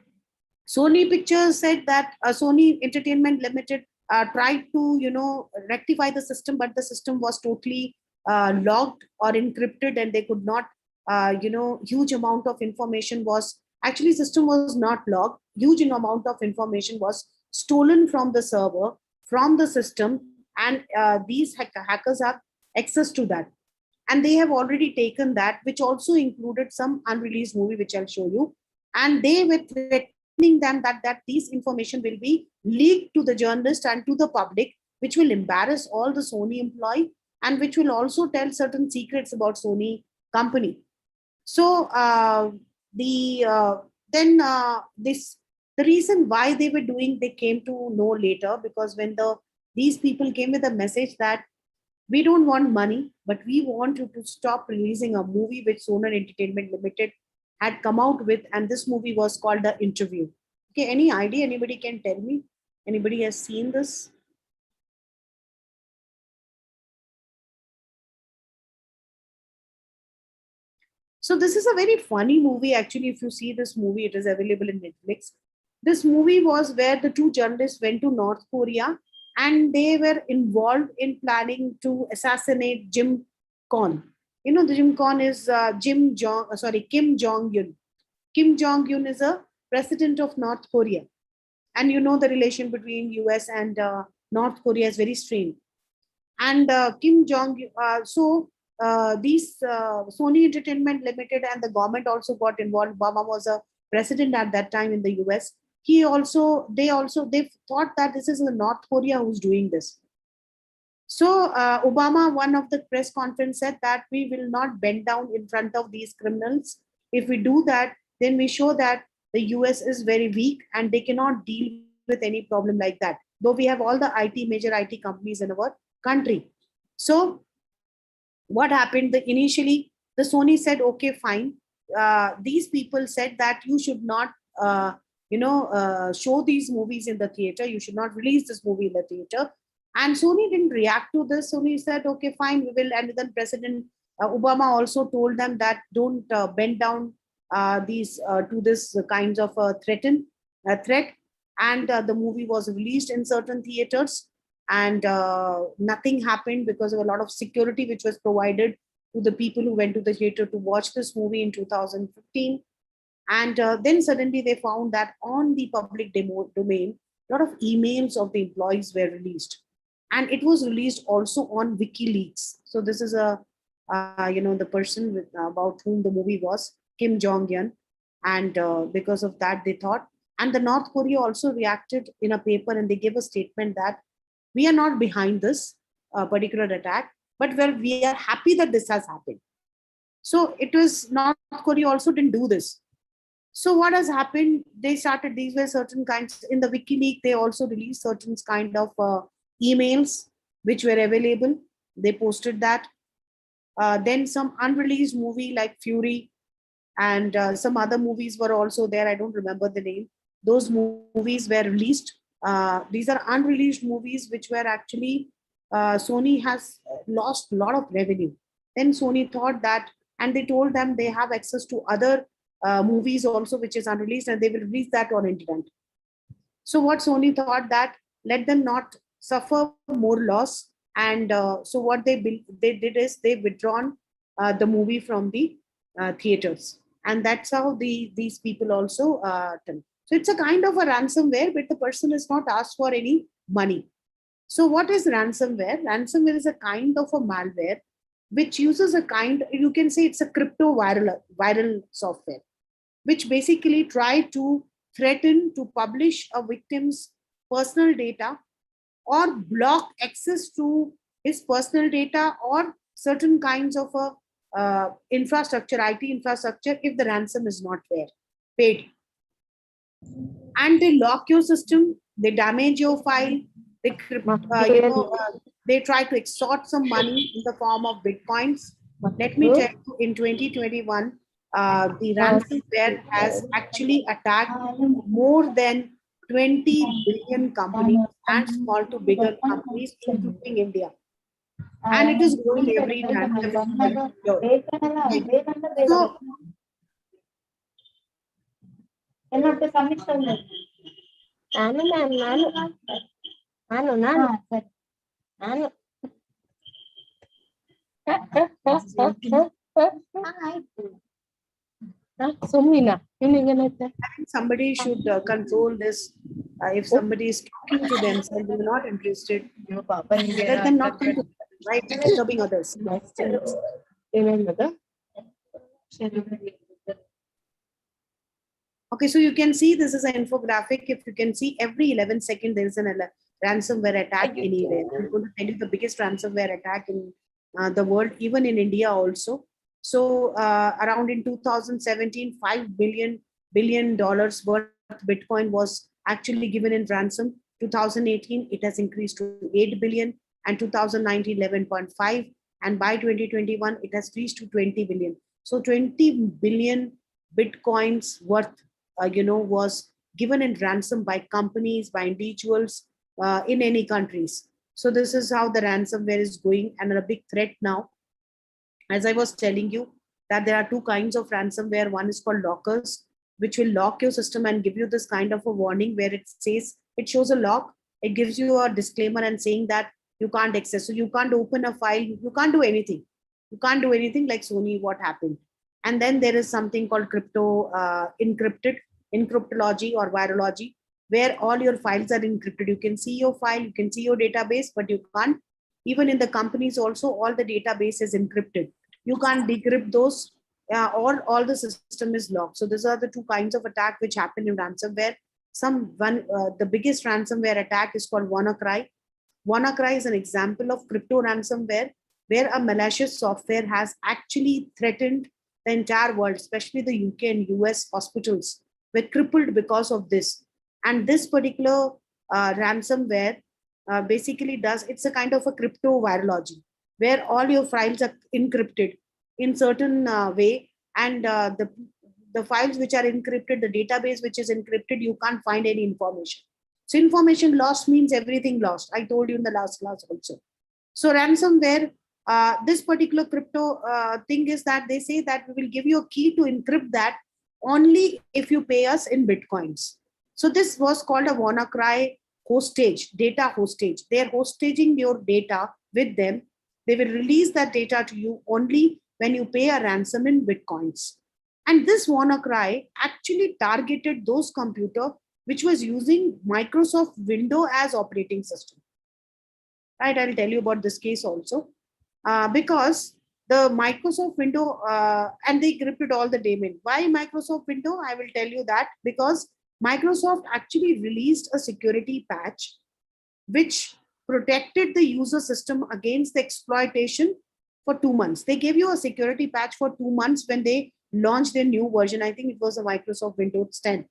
Sony Pictures said that Sony Entertainment Limited tried to rectify the system, but the system was totally logged or encrypted, and they could not huge amount of information was actually, system was not logged. Huge amount of information was stolen from the server, from the system, and these hackers have access to that, and they have already taken that, which also included some unreleased movie, which I'll show you. And they were threatening them that these information will be leaked to the journalist and to the public, which will embarrass all the Sony employee, and which will also tell certain secrets about Sony company. So the reason why they were doing, they came to know later, because when these people came with a message that we don't want money, but we want you to stop releasing a movie which Sony Entertainment Limited had come out with, and this movie was called The Interview. Okay, any idea? Anybody can tell me? Anybody has seen this? So this is a very funny movie. Actually, if you see this movie, it is available in Netflix. This movie was where the two journalists went to North Korea, and they were involved in planning to assassinate Jim Con. You know, the Jim Con is Kim Jong-un. Kim Jong-un is a president of North Korea. And you know the relation between US and North Korea is very strained. And Kim Jong-un, these Sony Entertainment Limited and the government also got involved. Obama was a president at that time in the US. They thought that this is the North Korea who's doing this. So Obama, one of the press conference, said that we will not bend down in front of these criminals. If we do that, then we show that the US is very weak and they cannot deal with any problem like that. Though we have all the major IT companies in our country. So what happened? Initially, the Sony said, okay, fine. These people said that you should not, show these movies in the theater. You should not release this movie in the theater. And Sony didn't react to this. Sony said, okay, fine, we will. And then President Obama also told them that don't bend down to this kinds of threat. And the movie was released in certain theaters. And nothing happened because of a lot of security which was provided to the people who went to the theater to watch this movie in 2015. And then suddenly they found that on the public domain, a lot of emails of the employees were released. And it was released also on WikiLeaks. So this is the person about whom the movie was, Kim Jong-un. And because of that, they thought, and the North Korea also reacted in a paper, and they gave a statement that we are not behind this particular attack, but we are happy that this has happened. So it was North Korea also didn't do this. So what has happened? These were certain kinds, in the WikiLeaks, they also released certain kind of emails which were available. They posted that. Then some unreleased movie like Fury and some other movies were also there. I don't remember the name. Those movies were released. These are unreleased movies which were actually Sony has lost a lot of revenue. Then Sony thought that, and they told them they have access to other movies also, which is unreleased, and they will release that on internet. So what Sony thought that let them not suffer more loss, and so what they did is they withdrawn the movie from the theaters, and that's how these people also done. So it's a kind of a ransomware, but the person is not asked for any money. So what is ransomware? Ransomware is a kind of a malware which uses a kind, you can say it's a crypto viral software, which basically try to threaten to publish a victim's personal data or block access to his personal data or certain kinds of infrastructure, IT infrastructure, if the ransom is not paid. And they lock your system, they damage your file, they try to extort some money in the form of bitcoins. Let me tell you, in 2021, the ransomware has actually attacked more than 20 billion companies and small to bigger companies, including India. And it is growing every time. So, I think somebody should control this. If somebody is talking to themselves, they're not interested, let them not come to right, disturbing others. Okay, so you can see this is an infographic. If you can see, every 11 seconds there is a ransomware attack anywhere. I'm going to tell you the biggest ransomware attack in the world, even in India also. So around in 2017, $5 billion worth Bitcoin was actually given in ransom. 2018, it has increased to 8 billion, and 2019, 11.5. And by 2021, it has reached to 20 billion. So 20 billion Bitcoins worth, was given in ransom by companies, by individuals in any countries. So this is how the ransomware is going, and a big threat now. As I was telling you, that there are two kinds of ransomware. One is called lockers, which will lock your system and give you this kind of a warning where it says, it shows a lock, it gives you a disclaimer and saying that you can't access. So you can't open a file, you can't do anything. You can't do anything like Sony, what happened. And then there is something called encryptology or virology, where all your files are encrypted. You can see your file, you can see your database, but you can't. Even in the companies also, all the database is encrypted. You can't decrypt those, or all the system is locked. So these are the two kinds of attack which happen in ransomware. The biggest ransomware attack is called WannaCry. WannaCry is an example of crypto ransomware, where a malicious software has actually threatened the entire world, especially the UK and US hospitals were crippled because of this. And this particular ransomware basically it's a kind of a crypto virology, where all your files are encrypted in certain way, and the files which are encrypted, the database which is encrypted, you can't find any information. So information lost means everything lost. I told you in the last class also. So ransomware, this particular crypto thing is that they say that we will give you a key to encrypt that only if you pay us in Bitcoins. So this was called a WannaCry hostage, data hostage. They're hostaging your data with them. They will release that data to you only when you pay a ransom in Bitcoins. And this WannaCry actually targeted those computers which was using Microsoft Windows as operating system. Right, I'll tell you about this case also. Because the Microsoft Windows, and they encrypted all the domain. Why Microsoft Windows? I will tell you that because Microsoft actually released a security patch which protected the user system against the exploitation for 2 months. They gave you a security patch for 2 months when they launched a new version. I think it was a Microsoft Windows 10.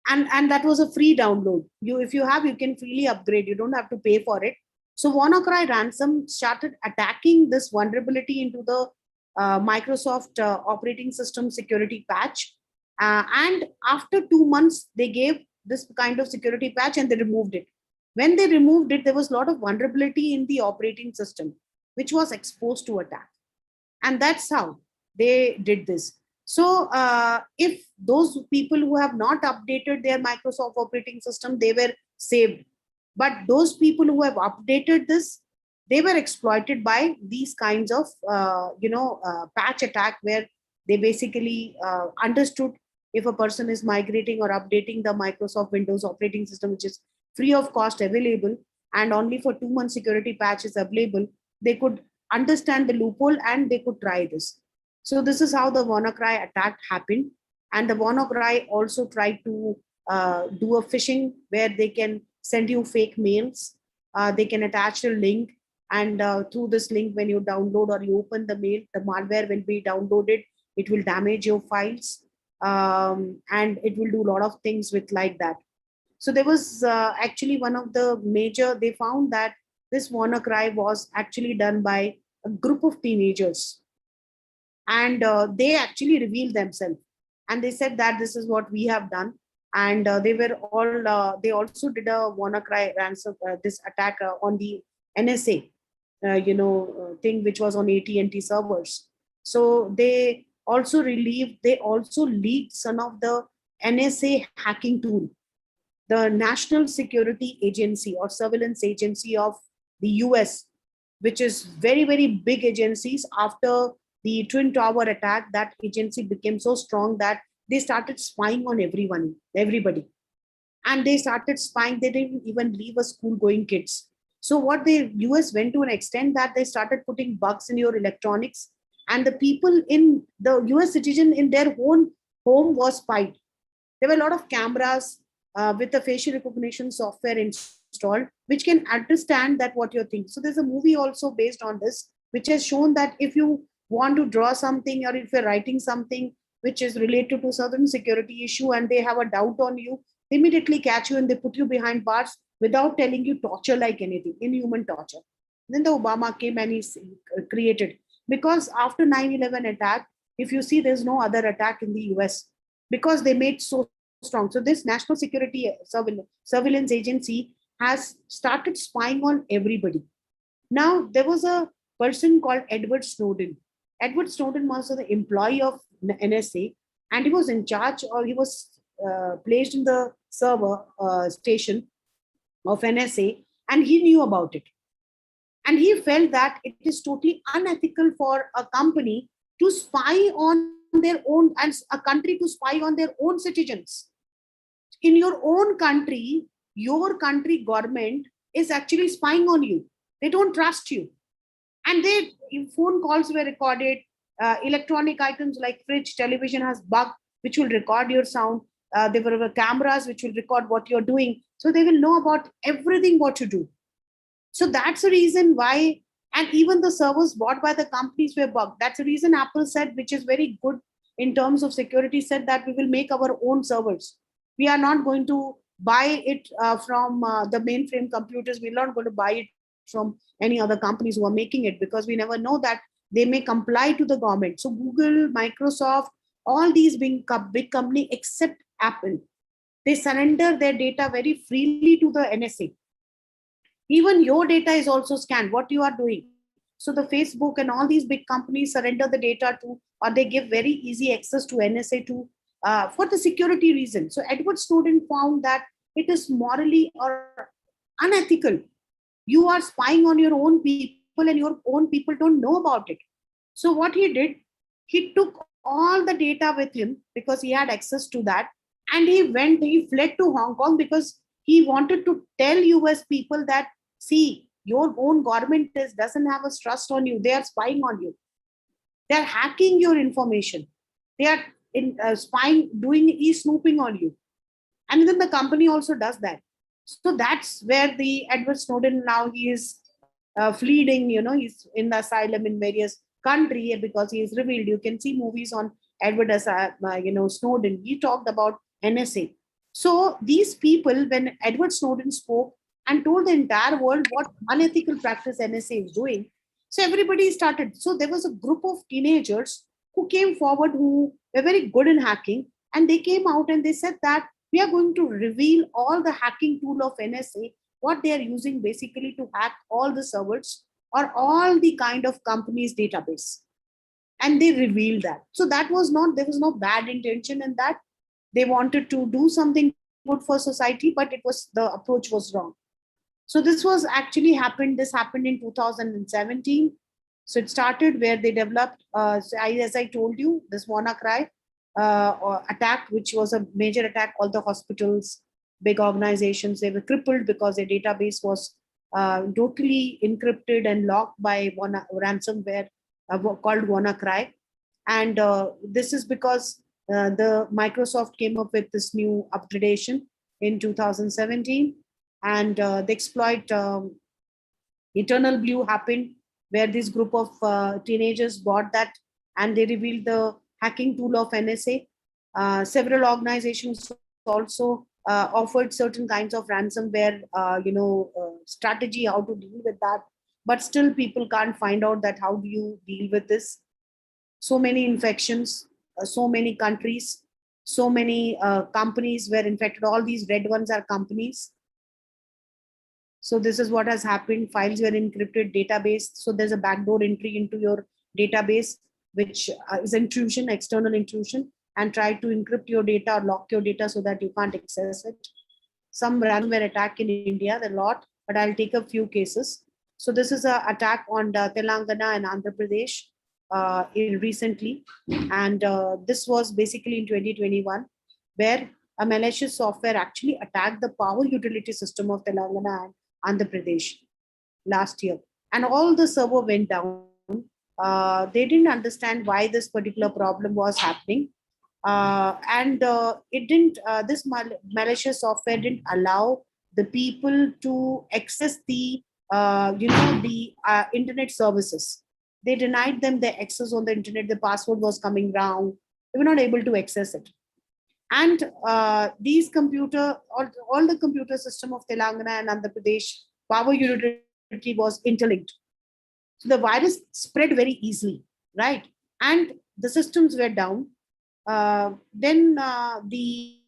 And that was a free download. If you have, you can freely upgrade. You don't have to pay for it. So WannaCry ransom started attacking this vulnerability into the Microsoft operating system security patch. And after 2 months, they gave this kind of security patch and they removed it. When they removed it, there was a lot of vulnerability in the operating system. which was exposed to attack. And that's how they did this. So if those people who have not updated their Microsoft operating system, they were saved. But those people who have updated this, they were exploited by these kinds of patch attack, where they basically understood if a person is migrating or updating the Microsoft Windows operating system, which is free of cost available and only for 2 month security patch is available, they could understand the loophole and they could try this. So this is how the WannaCry attack happened. And the WannaCry also tried to do a phishing where they can send you fake mails. They can attach a link, and through this link, when you download or you open the mail, the malware will be downloaded. It will damage your files, and it will do a lot of things with like that. So there was actually one of the major, they found that this WannaCry was actually done by a group of teenagers. And they actually revealed themselves. And they said that this is what we have done. And they were all, they also did a WannaCry ransom, this attack on the NSA, thing which was on AT&T servers. So they also leaked some of the NSA hacking tool. The National Security Agency or Surveillance Agency of the US, which is very, very big agencies. After the Twin Tower attack, that agency became so strong that they started spying on everybody. And they started spying. They didn't even leave a school going kids. So what the US went to an extent that they started putting bugs in your electronics, and the people in the US citizen in their own home was spied. There were a lot of cameras with the facial recognition software installed, which can understand that what you're thinking. So there's a movie also based on this, which has shown that if you want to draw something, or if you're writing something which is related to certain security issue and they have a doubt on you, they immediately catch you and they put you behind bars without telling you torture like anything, inhuman torture. Then the Obama came and he created, because after 9/11 attack, if you see, there's no other attack in the US because they made so strong. So this National Security Surveillance Agency has started spying on everybody. Now, there was a person called Edward Snowden. Edward Snowden was the employee of NSA, and he was in charge, or he was placed in the server station of NSA, and he knew about it. And he felt that it is totally unethical for a company to spy on their own, and a country to spy on their own citizens. In your own country, your country government is actually spying on you. They don't trust you. And phone calls were recorded. Electronic items like fridge, television has bug, which will record your sound. There were cameras which will record what you're doing. So they will know about everything what you do. So that's the reason why, and even the servers bought by the companies were bugged. That's the reason Apple said, which is very good in terms of security, said that we will make our own servers. We are not going to buy it from the mainframe computers. We're not going to buy it from any other companies who are making it, because we never know that they may comply to the government. So Google, Microsoft, all these big companies except Apple, they surrender their data very freely to the NSA. Even your data is also scanned, what you are doing. So the Facebook and all these big companies surrender the data to, or they give very easy access to NSA to, for the security reason. So Edward Snowden found that it is morally or unethical. You are spying on your own people and your own people don't know about it. So what he did, he took all the data with him because he had access to that. And he fled to Hong Kong because he wanted to tell US people that, see, your own government doesn't have a trust on you. They are spying on you. They are hacking your information. They are spying, doing e-snooping on you. And then the company also does that. So that's where the Edward Snowden, now he is fleeing, he's in the asylum in various countries because he is revealed. You can see movies on Edward Snowden. He talked about NSA. So these people, when Edward Snowden spoke and told the entire world what unethical practice NSA is doing, so everybody started. So there was a group of teenagers who came forward who were very good in hacking, and they came out and they said that we are going to reveal all the hacking tool of NSA, what they are using basically to hack all the servers or all the kind of companies' database. And they revealed that. So that was not, there was no bad intention in that. They wanted to do something good for society, but it was, the approach was wrong. So this was actually happened, this happened in 2017. So it started where they developed, as I told you, this WannaCry attack, which was a major attack. All the hospitals, big organizations, they were crippled because their database was totally encrypted and locked by ransomware called WannaCry. And this is because the Microsoft came up with this new upgradation in 2017, and the exploit Eternal Blue happened, where this group of teenagers bought that, and they revealed the hacking tool of NSA. Several organizations also offered certain kinds of ransomware, strategy how to deal with that, but still people can't find out that how do you deal with this. So many infections, so many countries, so many companies were infected. All these red ones are companies. So this is what has happened. Files were encrypted, database. So there's a backdoor entry into your database, which is intrusion, external intrusion, and try to encrypt your data or lock your data so that you can't access it. Some ransomware attack in India, a lot, but I'll take a few cases. So this is an attack on Telangana and Andhra Pradesh recently. And this was basically in 2021, where a malicious software actually attacked the power utility system of Telangana and Andhra Pradesh last year. And all the server went down. They didn't understand why this particular problem was happening. It didn't, this malicious software didn't allow the people to access the, internet services. They denied them the access on the internet. The password was coming wrong. They were not able to access it. And these all the computer system of Telangana and Andhra Pradesh power utility was interlinked. So the virus spread very easily, right? And the systems were down. Then the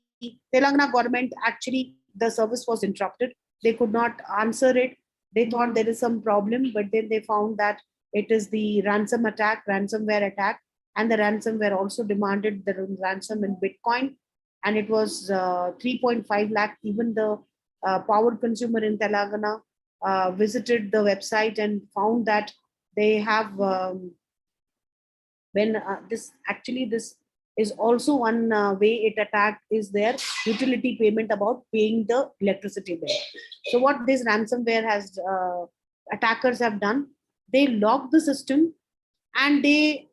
Telangana government, actually, the service was interrupted. They could not answer it. They thought there is some problem, but then they found that it is the ransomware attack. And the ransomware also demanded the ransom in Bitcoin. And it was 3.5 lakh. Even the power consumer in Telangana visited the website and found that they have, this is also one way it attacked is their utility payment, about paying the electricity bill. So what this ransomware has, attackers have done, they locked the system and they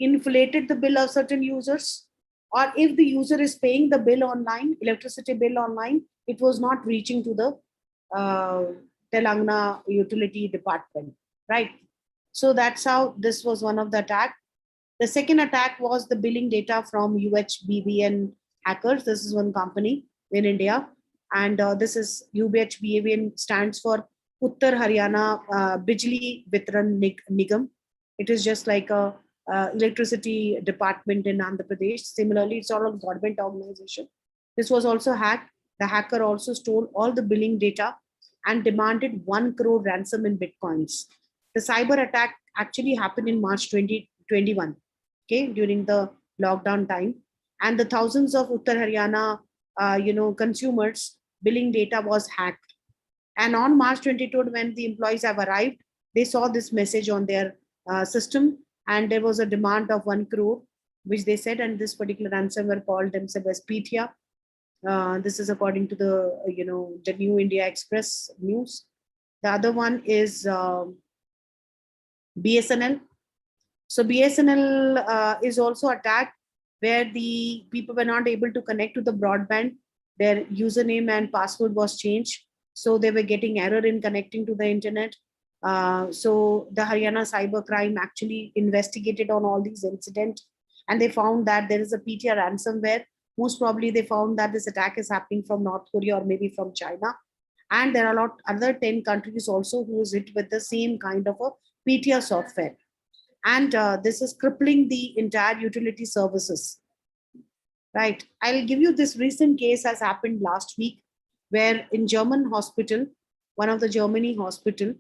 inflated the bill of certain users. Or if the user is paying the bill online, electricity bill online, it was not reaching to the Telangana utility department, right? So that's how this was one of the attack. The second attack was the billing data from UHBVN hackers. This is one company in India. And this is UHBVN stands for Uttar Haryana Bijli Vitran Nigam. It is just like a electricity department in Andhra Pradesh. Similarly, it's all a government organization. This was also hacked. The hacker also stole all the billing data and demanded 1 crore ransom in Bitcoins. The cyber attack actually happened in March 2021, okay, during the lockdown time. And the thousands of Uttar Haryana, consumers' billing data was hacked. And on March 22, when the employees have arrived, they saw this message on their system, and there was a demand of 1 crore, which they said, and this particular ransomware called themselves as PTIA. This is according to the, the New India Express news. The other one is BSNL. So BSNL is also attacked, where the people were not able to connect to the broadband. Their username and password was changed. So they were getting error in connecting to the internet. So the Haryana cybercrime actually investigated on all these incidents, and they found that there is a PTR ransomware. Most probably they found that this attack is happening from North Korea or maybe from China. And there are a lot other 10 countries also who is hit with the same kind of a PTR software. And this is crippling the entire utility services. Right. I'll give you this recent case has happened last week, where in German hospital, one of the Germany hospital,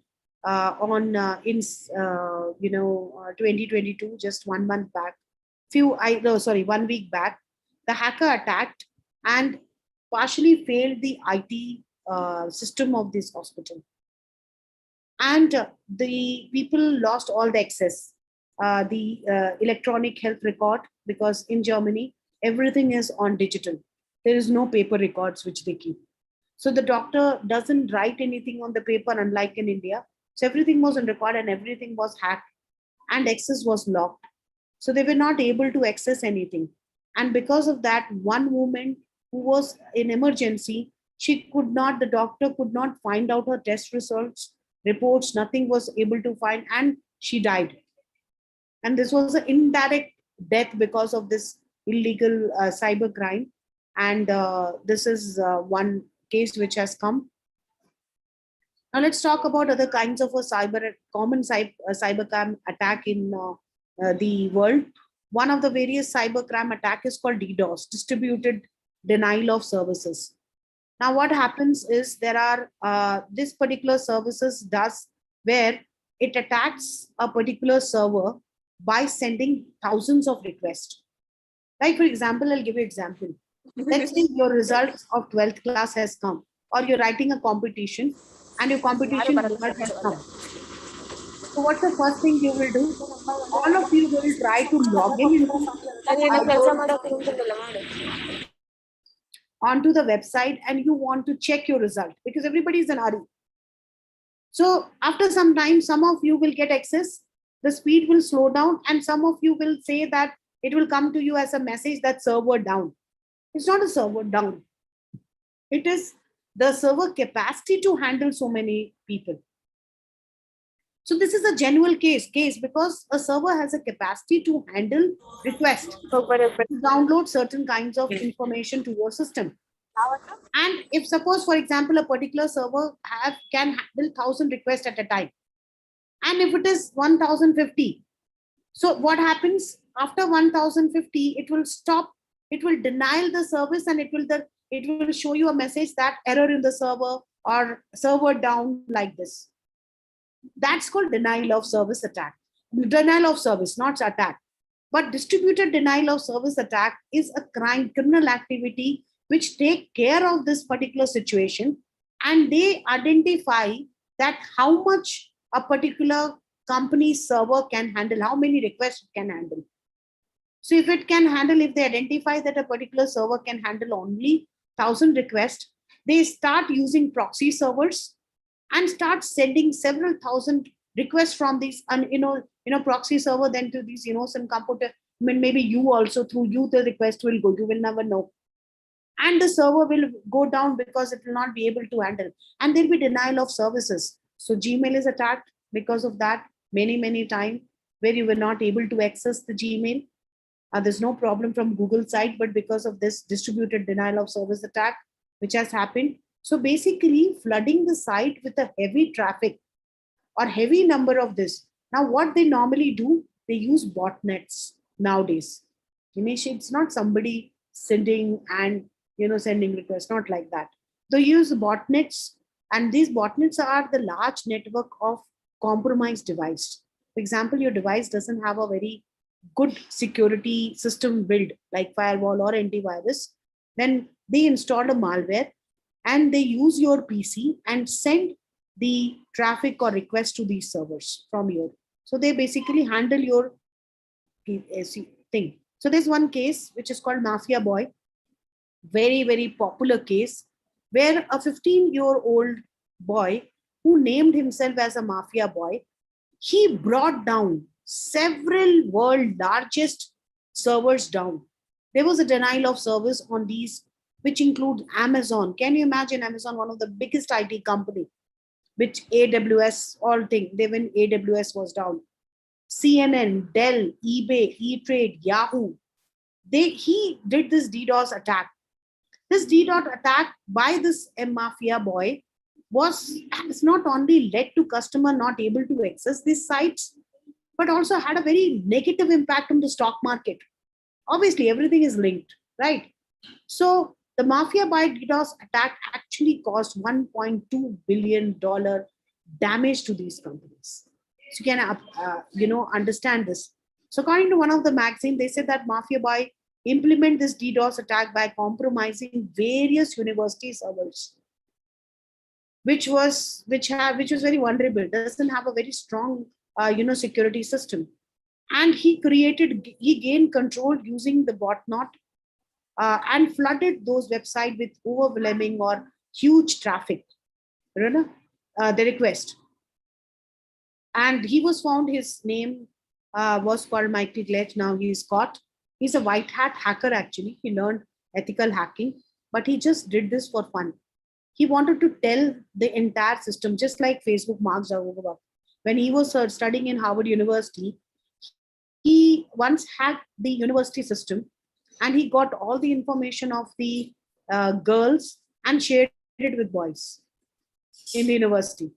on in 2022, just 1 month back, 1 week back, the hacker attacked and partially failed the IT system of this hospital, and the people lost all the access, the electronic health record, because in Germany everything is on digital. There is no paper records which they keep. So the doctor doesn't write anything on the paper, unlike in India. So everything was on record and everything was hacked and access was locked. So they were not able to access anything. And because of that, one woman who was in emergency, the doctor could not find out her test results, reports, nothing was able to find, and she died. And this was an indirect death because of this illegal cyber crime. And this is one case which has come. Now let's talk about other kinds of a common cybercrime attack in the world. One of the various cybercrime attack is called DDoS, distributed denial of services. Now what happens is there are this particular services does where it attacks a particular server by sending thousands of requests. Like for example, I'll give you an example. Let's say your results of 12th class has come, or you're writing a competition and your competition result has come. So what's the first thing you will do? All of you will try to log in onto the website and you want to check your result because everybody is in a hurry. So after some time, some of you will get access, the speed will slow down, and some of you will say that it will come to you as a message that server down. It's not a server down. It is the server capacity to handle so many people. So this is a genuine case because a server has a capacity to handle requests, to download certain kinds of information to your system. And if suppose, for example, a particular server can handle 1,000 requests at a time, and if it is 1,050, so what happens after 1,050? It will stop. It will deny the service, and it will show you a message that error in the server or server down, like this. That's called denial of service attack. Denial of service, not attack. But distributed denial of service attack is a criminal activity which take care of this particular situation, and they identify that how much a particular company's server can handle, how many requests it can handle. So if it can handle, if they identify that a particular server can handle only 1,000 requests, they start using proxy servers and start sending several thousand requests from these, proxy server then to these, some computer. I mean, maybe you also, through you, the request will go. You will never know. And the server will go down because it will not be able to handle. And there'll be denial of services. So Gmail is attacked because of that many times, where you were not able to access the Gmail. There's no problem from Google side, but because of this distributed denial of service attack, which has happened. So basically flooding the site with a heavy traffic or heavy number of this. Now what they normally do, they use botnets nowadays. It's not somebody sending and sending requests, not like that. They use botnets, and these botnets are the large network of compromised device. For example, your device doesn't have a very good security system built like firewall or antivirus. Then they install a malware and they use your PC and send the traffic or request to these servers from your. So they basically handle your thing. So there's one case which is called Mafia Boy. Very popular case where a 15-year-old boy who named himself as a mafia boy, he brought down several world largest servers down. There was a denial of service on these, which include Amazon. Can you imagine Amazon, one of the biggest IT company, which AWS, all things, when AWS was down. CNN, Dell, eBay, E-Trade, Yahoo. He did this DDoS attack. This DDoS attack by this mafia boy has not only led to customer not able to access these sites, but also had a very negative impact on the stock market. Obviously, everything is linked, right? So the mafia by DDoS attack actually cost $1.2 billion damage to these companies. So you can, understand this. So according to one of the magazine, they said that Mafia Boy implement this DDoS attack by compromising various university servers, which was very vulnerable, doesn't have a very strong security system. And he gained control using the botnet and flooded those websites with overwhelming or huge traffic, the request. And he was found, his name was called Michael Glitch. Now he is caught. He's a white hat hacker actually. He learned ethical hacking, but he just did this for fun. He wanted to tell the entire system, just like Facebook Mark Zuckerberg. When he was studying in Harvard University, he once hacked the university system and he got all the information of the girls and shared it with boys in the university.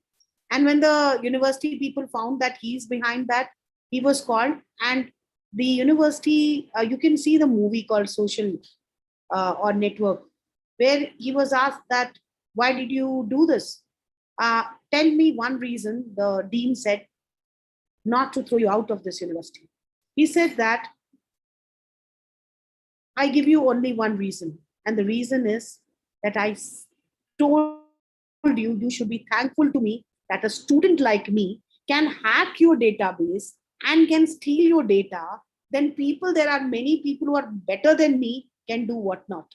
And when the university people found that he's behind that, he was called, and the university, you can see the movie called Social or Network, where he was asked that, why did you do this? Tell me one reason. The dean said, not to throw you out of this university. He said that, I give you only one reason. And the reason is that I told you should be thankful to me that a student like me can hack your database and can steal your data. Then there are many people who are better than me can do whatnot.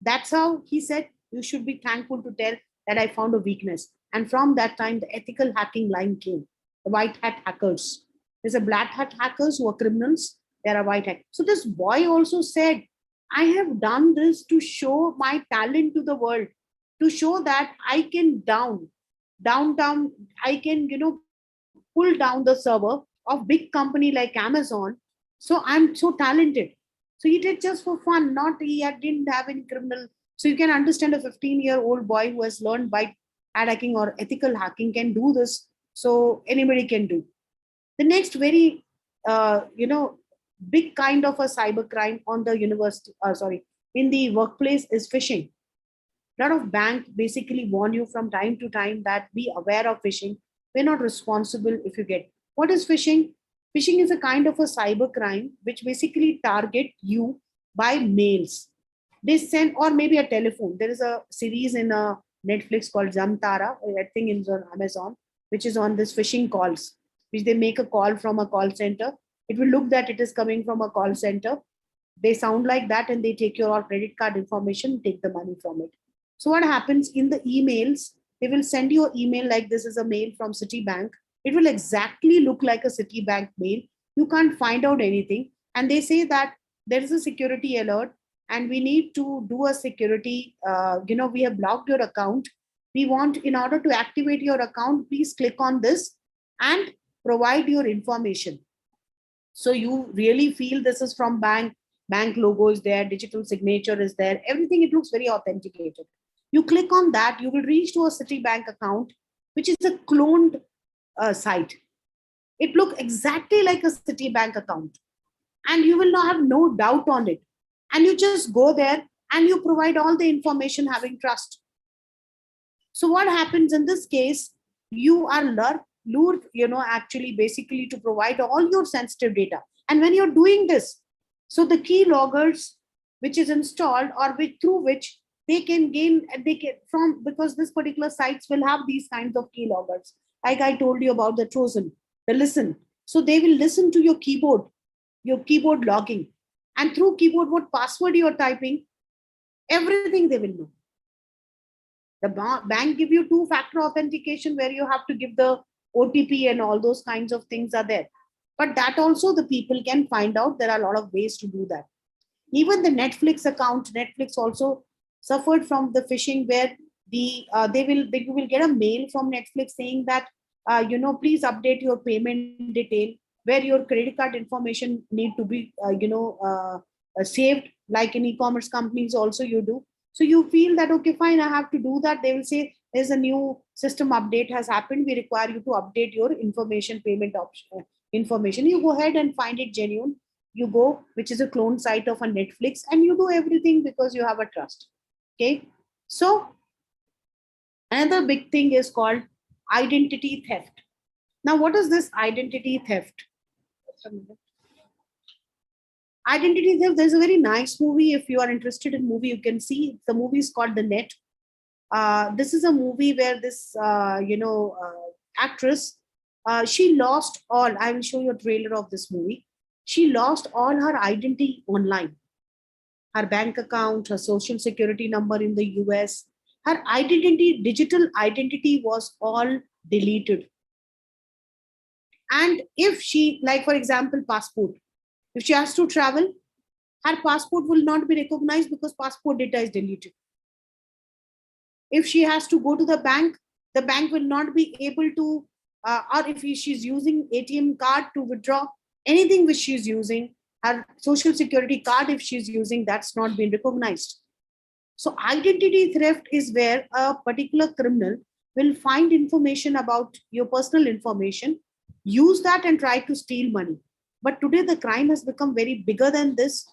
That's how he said, you should be thankful to tell that I found a weakness. And from that time, the ethical hacking line came. The white hat hackers. There's a black hat hackers who are criminals. There are white hat. So this boy also said, I have done this to show my talent to the world, to show that I can downtown, I can, pull down the server of big company like Amazon. So I'm so talented. So he did just for fun, not didn't have any criminal. So you can understand a 15-year-old boy who has learned by hacking or ethical hacking can do this. So anybody can do. The next very, big kind of a cyber crime on the in the workplace is phishing. A lot of banks basically warn you from time to time that be aware of phishing. We're not responsible if you get. What is phishing? Phishing is a kind of a cyber crime which basically target you by mails. They send, or maybe a telephone. There is a series in Netflix called Zamtara, I think it's on Amazon, which is on this phishing calls, which they make a call from a call center. It will look that it is coming from a call center. They sound like that and they take your credit card information, take the money from it. So what happens in the emails, they will send you an email like this is a mail from Citibank. It will exactly look like a Citibank mail. You can't find out anything. And they say that there is a security alert and we need to do a security, we have blocked your account. We want, in order to activate your account, please click on this and provide your information. So you really feel this is from bank logo is there, digital signature is there, everything, it looks very authenticated. You click on that, you will reach to a Citibank account, which is a cloned site. It looks exactly like a Citibank account and you will not have no doubt on it. And you just go there and you provide all the information having trust. So what happens in this case, you are lured, actually basically to provide all your sensitive data. And when you're doing this, so the key loggers, which is installed or through which they can from, because this particular sites will have these kinds of key loggers. Like I told you about the Trojan, the listen. So they will listen to your keyboard logging. And through keyboard, what password you're typing, everything they will know. The bank give you two-factor authentication where you have to give the OTP and all those kinds of things are there. But that also the people can find out. There are a lot of ways to do that. Even the Netflix account, Netflix also suffered from the phishing where they will get a mail from Netflix saying that, please update your payment detail, where your credit card information need to be, saved, like in e-commerce companies also you do. So you feel that, okay, fine, I have to do that. They will say, there's a new system update has happened. We require you to update your payment option, information. You go ahead and find it genuine. You go, which is a clone site of a Netflix, and you do everything because you have a trust. Okay. So Another big thing is called identity theft. Now, what is this identity theft? Identity theft, there's a very nice movie. If you are interested in movie, you can see. The movie is called The Net. This is a movie where this, actress, she lost all. I will show you a trailer of this movie. She lost all her identity online. Her bank account, her social security number in the US, her identity, digital identity was all deleted. And if she, like for example, passport, if she has to travel, her passport will not be recognized because passport data is deleted. If she has to go to the bank will not be able to, or if she's using ATM card to withdraw anything which she's using, her social security card, if she's using, that's not been recognized. So identity theft is where a particular criminal will find information about your personal information, use that and try to steal money. But today the crime has become very bigger than this.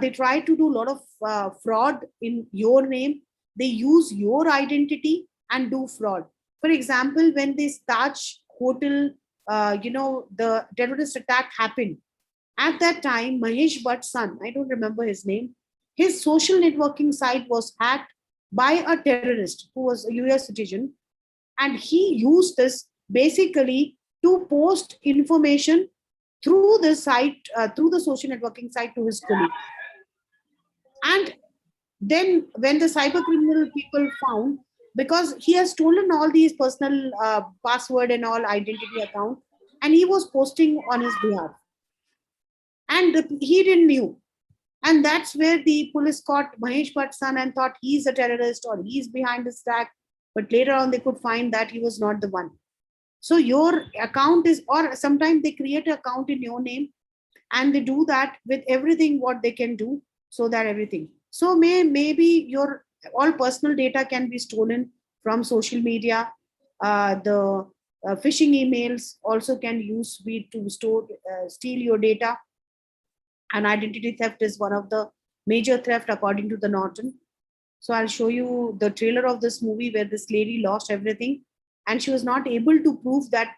They try to do a lot of fraud in your name. They use your identity and do fraud. For example, when this Taj hotel, the terrorist attack happened, at that time, Mahesh Bhatt's son, I don't remember his name, his social networking site was hacked by a terrorist who was a US citizen. And he used this basically to post information through the site, through the social networking site to his colleague. And then when the cyber criminal people found, because he has stolen all these personal password and all identity account, and he was posting on his behalf. And he didn't knew. And that's where the police caught Mahesh Bhatt's son and thought he's a terrorist or he's behind the stack. But later on, they could find that he was not the one. So your account is, or sometimes they create an account in your name and they do that with everything what they can do, so that everything. So maybe your all personal data can be stolen from social media. The phishing emails also can use to steal your data. And identity theft is one of the major theft according to the Norton. So I'll show you the trailer of this movie where this lady lost everything and she was not able to prove that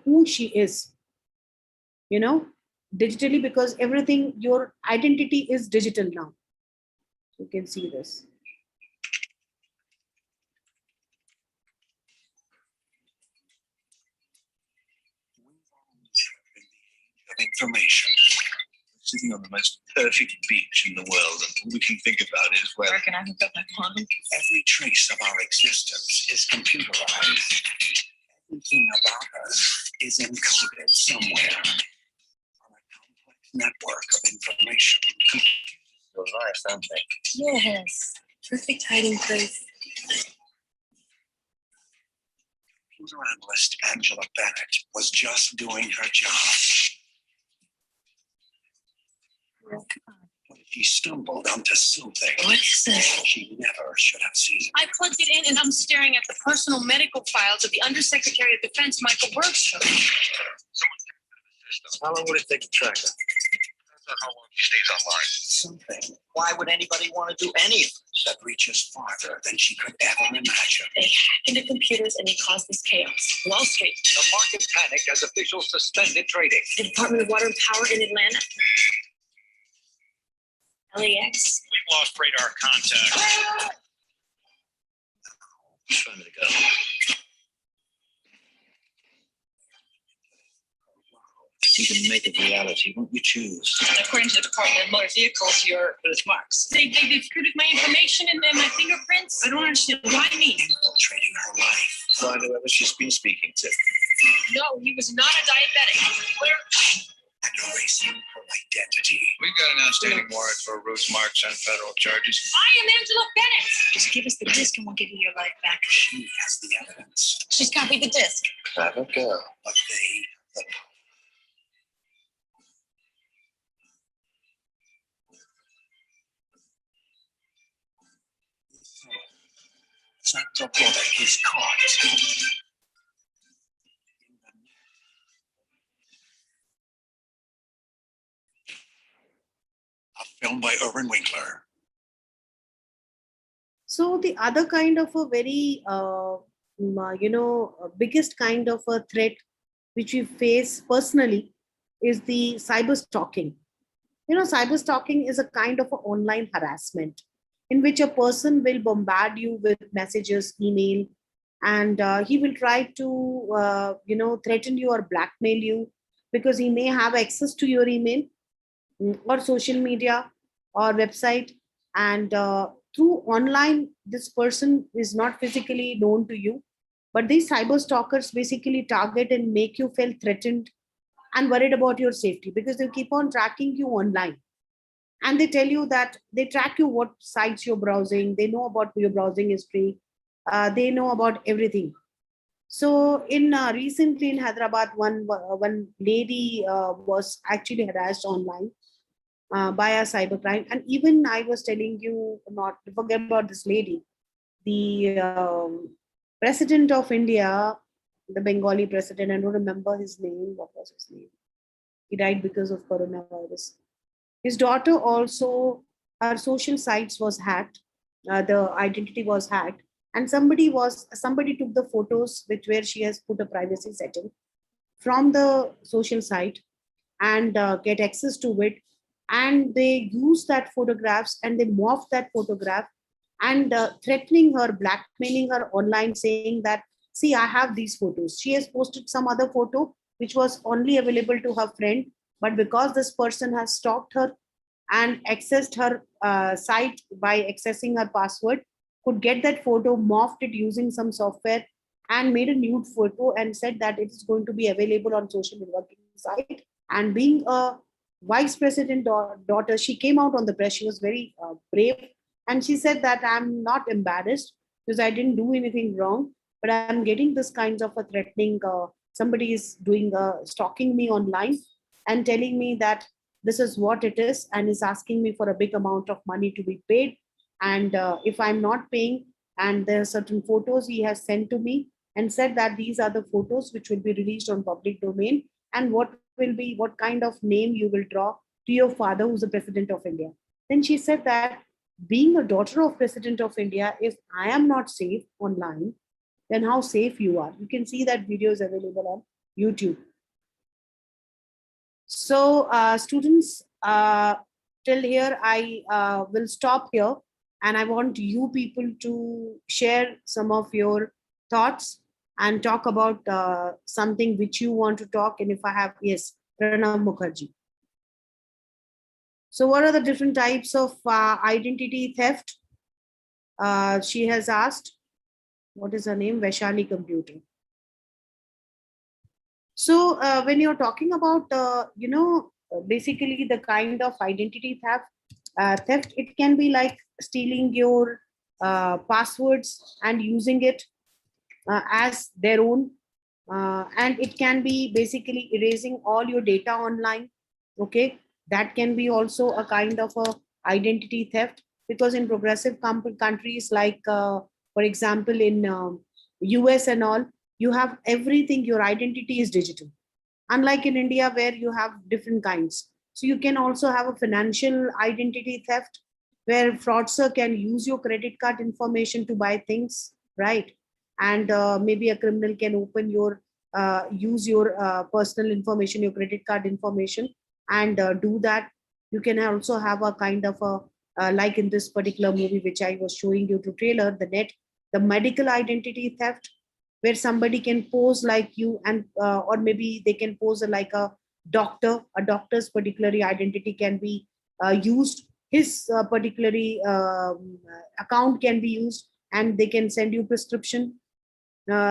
who she is, digitally, because everything, your identity is digital now. You can see this. Information. Sitting on the most perfect beach in the world, and all we can think about is where Where can I hook up my phone? every trace of our existence is computerized. Everything about us is encoded somewhere on a complex network of information. Your life, aren't they? Yes. Perfect hiding place. Computer analyst Angela Bennett was just doing her job. But she stumbled onto something What is this? she never should have seen. I plugged it in and I'm staring at the personal medical files of the Undersecretary of Defense, Michael Bergstrom. How long would it take to track her? Depends on how long she stays online. Something. Why would anybody want to do anything that reaches farther than she could ever imagine? They hacked into computers and they caused this chaos. Wall Street, The market panicked as officials suspended trading. the Department of Water and Power in Atlanta, LAX. We've lost radar contact. Show me to go. You can make it reality. Won't you choose? According to the Department of Motor Vehicles, you're Marks. They've recruited my information and my fingerprints. I don't understand. Why me? Infiltrating her life. Find whoever she's been speaking to. No, he was not a diabetic. Where? And erasing her identity. We've got an outstanding warrant for Ruth Marks on federal charges. I am Angela Bennett. Just give us the disc and we'll give you your life back. She has the evidence. She's copied the disc. Clever girl. But they have the power. Sandra Bullock is caught. A film by Irwin Winkler. So the other kind of a very, biggest kind of a threat which we face personally is the cyber stalking. Cyber stalking is a kind of a online harassment in which a person will bombard you with messages, email, and he will try to, threaten you or blackmail you because he may have access to your email, or social media or website. And through online, this person is not physically known to you, but these cyber stalkers basically target and make you feel threatened and worried about your safety because they keep on tracking you online. And they tell you that they track you what sites you're browsing, they know about your browsing history, they know about everything. So in recently in Hyderabad, one lady was actually harassed online by a cybercrime. And even I was telling you, not to forget about this lady, the president of India, the Bengali president, I don't remember his name. What was his name? He died because of coronavirus. His daughter also, her social sites was hacked. The identity was hacked, and somebody took the photos which where she has put a privacy setting from the social site and get access to it, and they use that photographs and they morph that photograph and threatening her, blackmailing her online, saying that, see, I have these photos. She has posted some other photo which was only available to her friend, but because this person has stalked her and accessed her site by accessing her password, could get that photo, morphed it using some software, and made a nude photo and said that it is going to be available on social networking site. And being a vice president daughter, she came out on the press. She was very brave, and she said that I'm not embarrassed because I didn't do anything wrong, but I'm getting this kinds of a threatening. Somebody is doing stalking me online and telling me that this is what it is, and is asking me for a big amount of money to be paid. And if I'm not paying, and there are certain photos he has sent to me and said that these are the photos which will be released on public domain, and what kind of name you will draw to your father who's the president of India. Then she said that being a daughter of president of India, if I am not safe online, then how safe you are. You can see that video is available on YouTube. So students, till here I will stop here, and I want you people to share some of your thoughts and talk about something which you want to talk. And if I have, yes, Pranav Mukherjee. So what are the different types of identity theft? She has asked. What is her name? Vaishali Computing. So when you're talking about, basically the kind of identity theft, it can be like stealing your passwords and using it as their own. And it can be basically erasing all your data online. Okay, that can be also a kind of a identity theft, because in progressive countries like, for example, in US and all, you have everything, your identity is digital, unlike in India where you have different kinds. So you can also have a financial identity theft where fraudster can use your credit card information to buy things, right? And maybe a criminal can open your use your personal information, your credit card information, and do that. You can also have a kind of a like in this particular movie which I was showing you to trailer, the medical identity theft, where somebody can pose like you, and or maybe they can pose like a doctor's particularly identity can be used, his particularly account can be used, and they can send you prescription.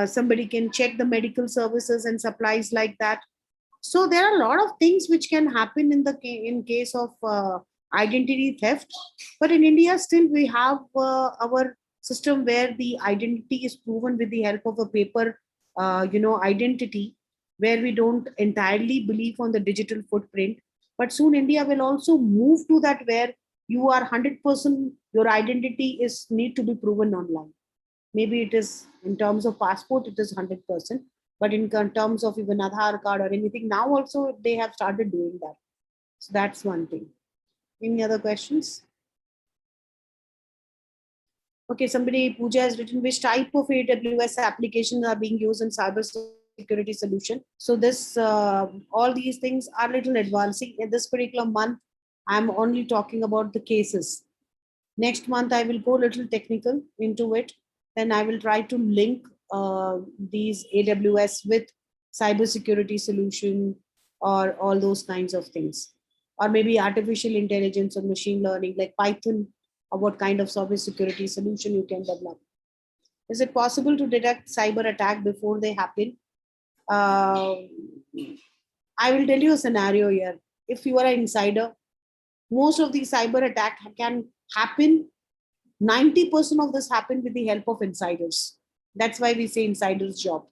Somebody can check the medical services and supplies like that. So there are a lot of things which can happen in case of identity theft. But in India, still we have our system where the identity is proven with the help of a paper, identity, where we don't entirely believe on the digital footprint. But soon India will also move to that where you are 100%, your identity is need to be proven online. Maybe it is in terms of passport, it is 100%, but in terms of even Aadhaar card or anything, now also they have started doing that. So that's one thing. Any other questions? Okay, somebody, Pooja has written, which type of AWS applications are being used in cyber security solution. So this, all these things are little advancing. In this particular month, I'm only talking about the cases. Next month, I will go a little technical into it. Then I will try to link these AWS with cybersecurity solution or all those kinds of things. Or maybe artificial intelligence or machine learning like Python, or what kind of cybersecurity solution you can develop. Is it possible to detect cyber attack before they happen? I will tell you a scenario here. If you are an insider, most of these cyber attack can happen. 90% of this happen with the help of insiders. That's why we say insider's job.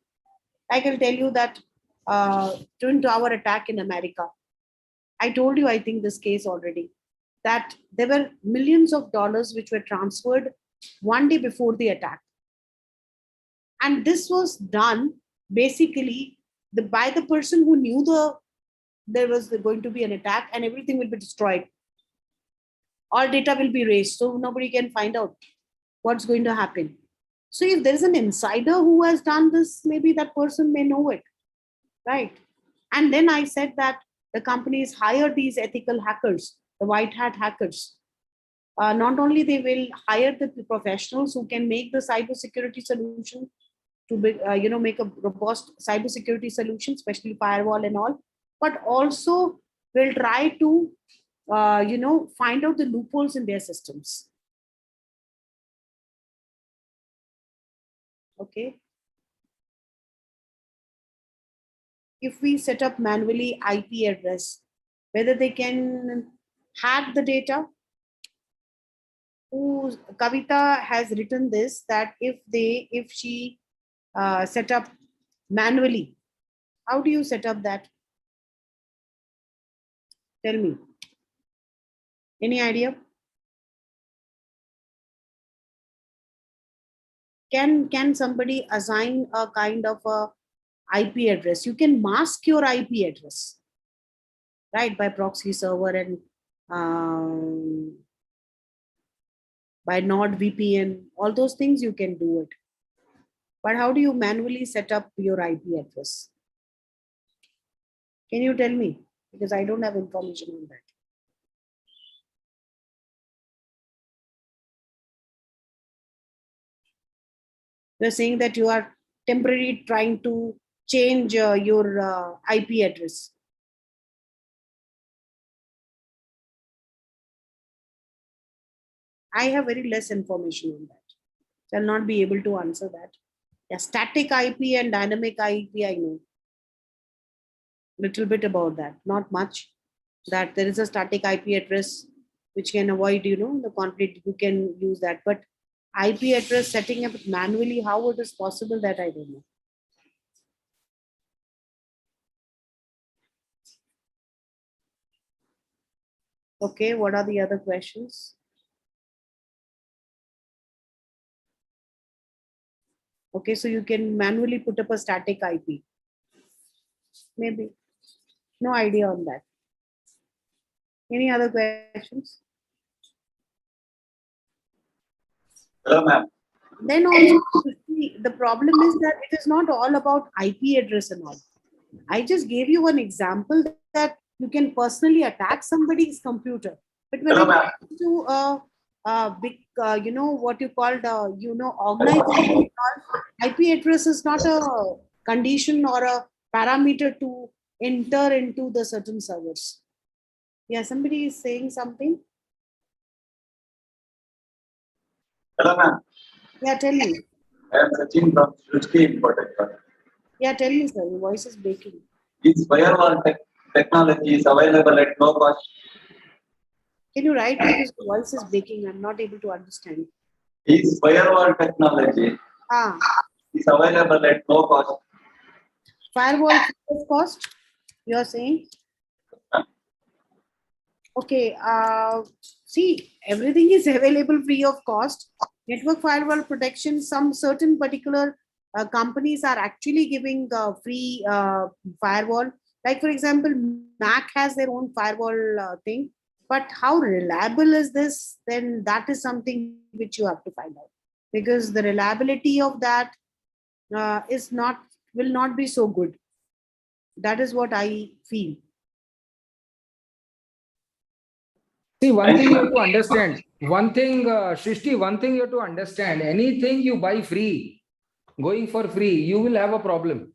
I can tell you that Twin Tower attack in America, I told you, I think this case already, that there were millions of dollars which were transferred one day before the attack. And this was done basically by the person who knew there was going to be an attack and everything will be destroyed. All data will be erased, so nobody can find out what's going to happen. So if there is an insider who has done this, maybe that person may know it, right? And then I said that the companies hire these ethical hackers, the white hat hackers. Not only they will hire the professionals who can make the cybersecurity solution to be, make a robust cybersecurity solution, especially firewall and all, but also will try to, find out the loopholes in their systems. Okay. If we set up manually IP address, whether they can hack the data. Kavita has written this, that if she set up manually, how do you set up that? Tell me. Any idea? Can somebody assign a kind of a IP address? You can mask your IP address, right, by proxy server and by NordVPN, all those things you can do it. But how do you manually set up your IP address? Can you tell me? Because I don't have information on that. You're saying that you are temporarily trying to change your IP address. I have very less information on that. So I'll not be able to answer that. Yeah, static IP and dynamic IP, I know. Little bit about that, not much. That there is a static IP address which can avoid, the conflict. You can use that. But IP address setting up manually, how it is possible, that I don't know. Okay, what are the other questions? Okay, so you can manually put up a static IP. Maybe. No idea on that. Any other questions? Hello, ma'am. Then also, the problem is that it is not all about IP address and all. I just gave you an example that you can personally attack somebody's computer. But when it comes to big, what you called, organization, IP address is not a condition or a parameter to enter into the certain servers. Yeah, somebody is saying something. Hello, ma'am. Yeah, tell me. I am Sachin from Srishti Protector. Yeah, tell me, sir. Your voice is breaking. Is firewall technology is available at no cost? Can you write, because your voice is breaking? I'm not able to understand. Is firewall technology is available at no cost? Firewall cost, you are saying? Okay. See, everything is available free of cost. Network firewall protection, some certain particular companies are actually giving free firewall. Like, for example, Mac has their own firewall thing. But how reliable is this? Then that is something which you have to find out. because the reliability of that will not be so good. That is what I feel. See, one thing you have to understand. One thing, Shrishti, one thing you have to understand. Anything you buy free, going for free, you will have a problem.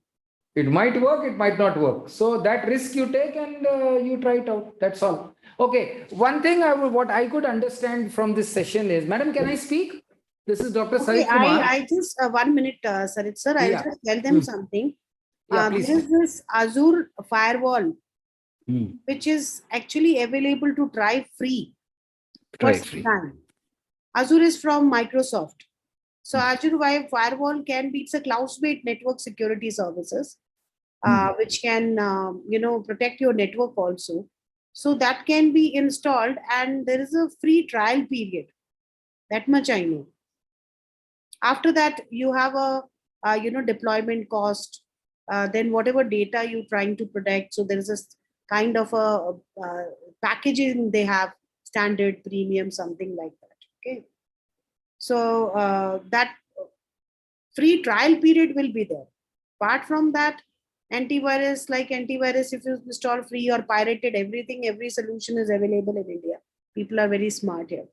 It might work, it might not work. So that risk you take and you try it out. That's all. Okay. One thing what I could understand from this session is, Madam, can I speak? This is Dr. Okay, Sarit Kumar. I just 1 minute, Sarit sir. I'll just tell them something. Yeah, There please. is this Azure firewall, which is actually available to try free. Try free. Azure is from Microsoft. So Azure firewall it's a cloud-based network security services, which can protect your network also. So that can be installed, and there is a free trial period. That much I know. After that, you have a deployment cost. Then whatever data you're trying to protect. So there is a kind of a packaging they have, standard, premium, something like that. Okay. So that free trial period will be there. Apart from that, antivirus, if you install free or pirated, every solution is available in India. People are very smart here.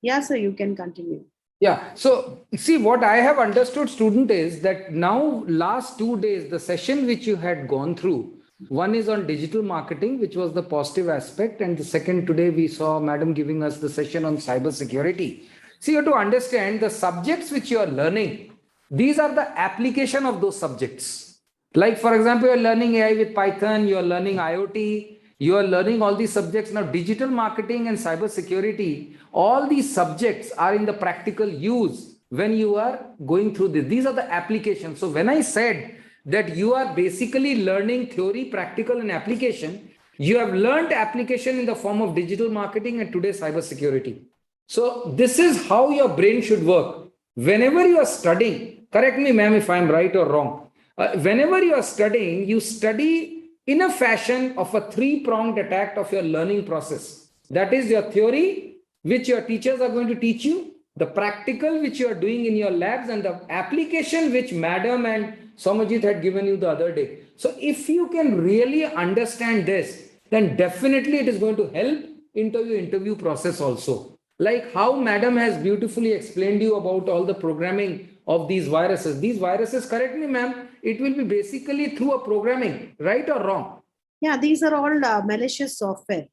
Yeah, sir, you can continue. Yeah. So see, what I have understood, student, is that now last 2 days, the session which you had gone through, one is on digital marketing, which was the positive aspect. And the second, today we saw Madam giving us the session on cyber security. See, you have to understand the subjects which you are learning. These are the application of those subjects. Like, for example, you are learning AI with Python, you are learning IoT, you are learning all these subjects. Now, digital marketing and cyber security, all these subjects are in the practical use when you are going through this. These are the applications. So when I said that you are basically learning theory, practical, and application, you have learned application in the form of digital marketing and today cyber security. So this is how your brain should work. Whenever you are studying, correct me, ma'am, if I'm right or wrong. Whenever you are studying, you study in a fashion of a three-pronged attack of your learning process. That is your theory, which your teachers are going to teach you, the practical, which you are doing in your labs, and the application, which Madam and Soumyajit had given you the other day. So if you can really understand this, then definitely it is going to help into your interview process also. Like how Madam has beautifully explained you about all the programming of these viruses. These viruses, correct me, ma'am, it will be basically through a programming, right or wrong? Yeah, these are all malicious software.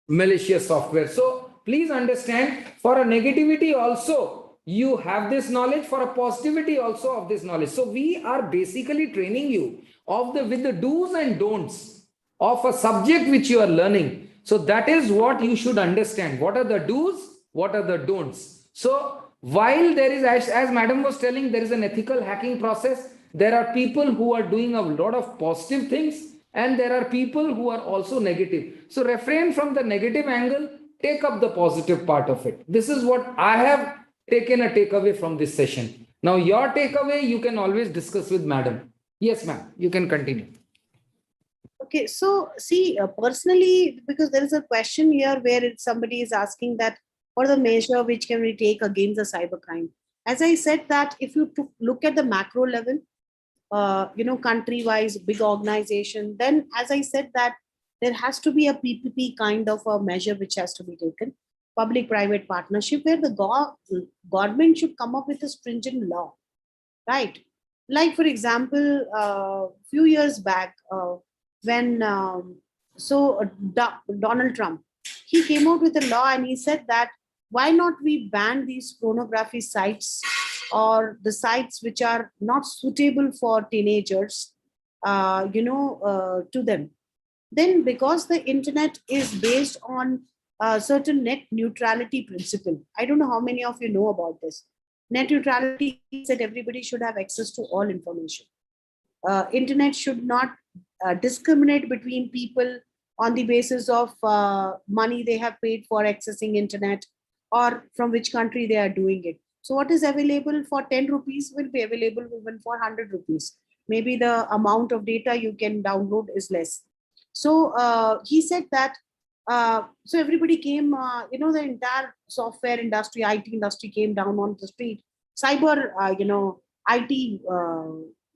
Malicious software. So please understand, for a negativity also, you have this knowledge, for a positivity also of this knowledge. So we are basically training you with the do's and don'ts of a subject which you are learning. So that is what you should understand. What are the do's? What are the don'ts? So while there is, as Madam was telling, there is an ethical hacking process. There are people who are doing a lot of positive things, and there are people who are also negative. So refrain from the negative angle, take up the positive part of it. This is what I have taken a takeaway from this session. Now your takeaway, you can always discuss with Madam. Yes, ma'am, you can continue. Okay, so see, personally, because there is a question here where somebody is asking that, what are the measure which can we take against the cybercrime? As I said that if you look at the macro level, country-wise, big organization, then as I said that there has to be a PPP kind of a measure which has to be taken, public-private partnership, where the government should come up with a stringent law, right? Like, for example, a few years back, when Donald Trump, he came out with a law and he said that why not we ban these pornography sites or the sites which are not suitable for teenagers, to them. Then because the internet is based on a certain net neutrality principle, I don't know how many of you know about this. Net neutrality is that everybody should have access to all information. Internet should not discriminate between people on the basis of money they have paid for accessing internet or from which country they are doing it. So what is available for 10 rupees will be available even for 100 rupees. Maybe the amount of data you can download is less. So he said that, so everybody came, the entire software industry, IT industry came down on the street cyber, IT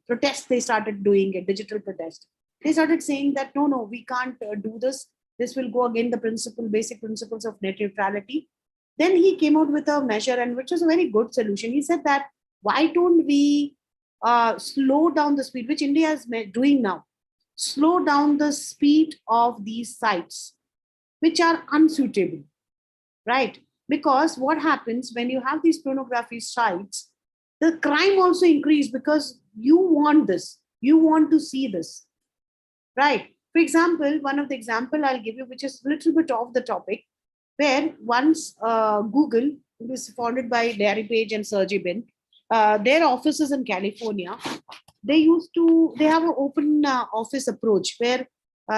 protest. They started doing a digital protest. They started saying that no, we can't do this. This will go against the basic principles of net neutrality. Then he came out with a measure, and which was a very good solution. He said that why don't we slow down the speed, which India is doing now, slow down the speed of these sites, which are unsuitable, right? Because what happens when you have these pornography sites, the crime also increase because you want this, you want to see this, right? For example, one of the example I'll give you, which is a little bit off the topic, where once Google, it was founded by Larry Page and Sergey Brin, their offices in California, they have an open office approach where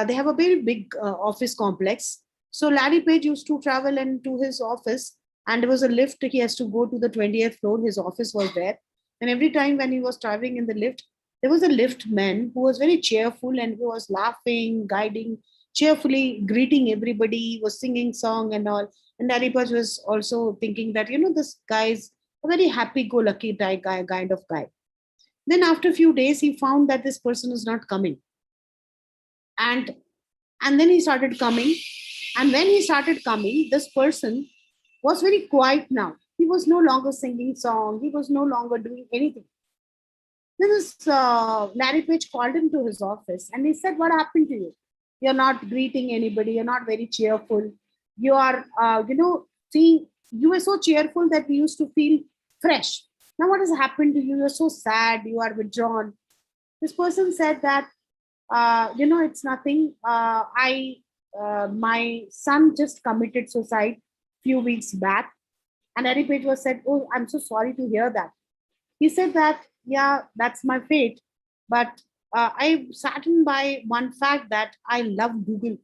they have a very big office complex. So Larry Page used to travel into his office, and there was a lift. He has to go to the 20th floor. His office was there. And every time when he was traveling in the lift, there was a lift man who was very cheerful, and he was laughing, guiding, cheerfully greeting everybody, was singing song and all. And Larry Page was also thinking that, this guy is a very happy-go-lucky guy, kind of guy. Then after a few days, he found that this person is not coming. And then he started coming. And when he started coming, this person was very quiet now. He was no longer singing song. He was no longer doing anything. Then this Larry Page called him to his office, and he said, what happened to you? You're not greeting anybody. You're not very cheerful. You are, you were so cheerful that we used to feel fresh. Now what has happened to you? You're so sad. You are withdrawn. This person said that, it's nothing. My son just committed suicide few weeks back. And Larry Page was said, oh, I'm so sorry to hear that. He said that, yeah, that's my fate. But I'm saddened by one fact that I love Google.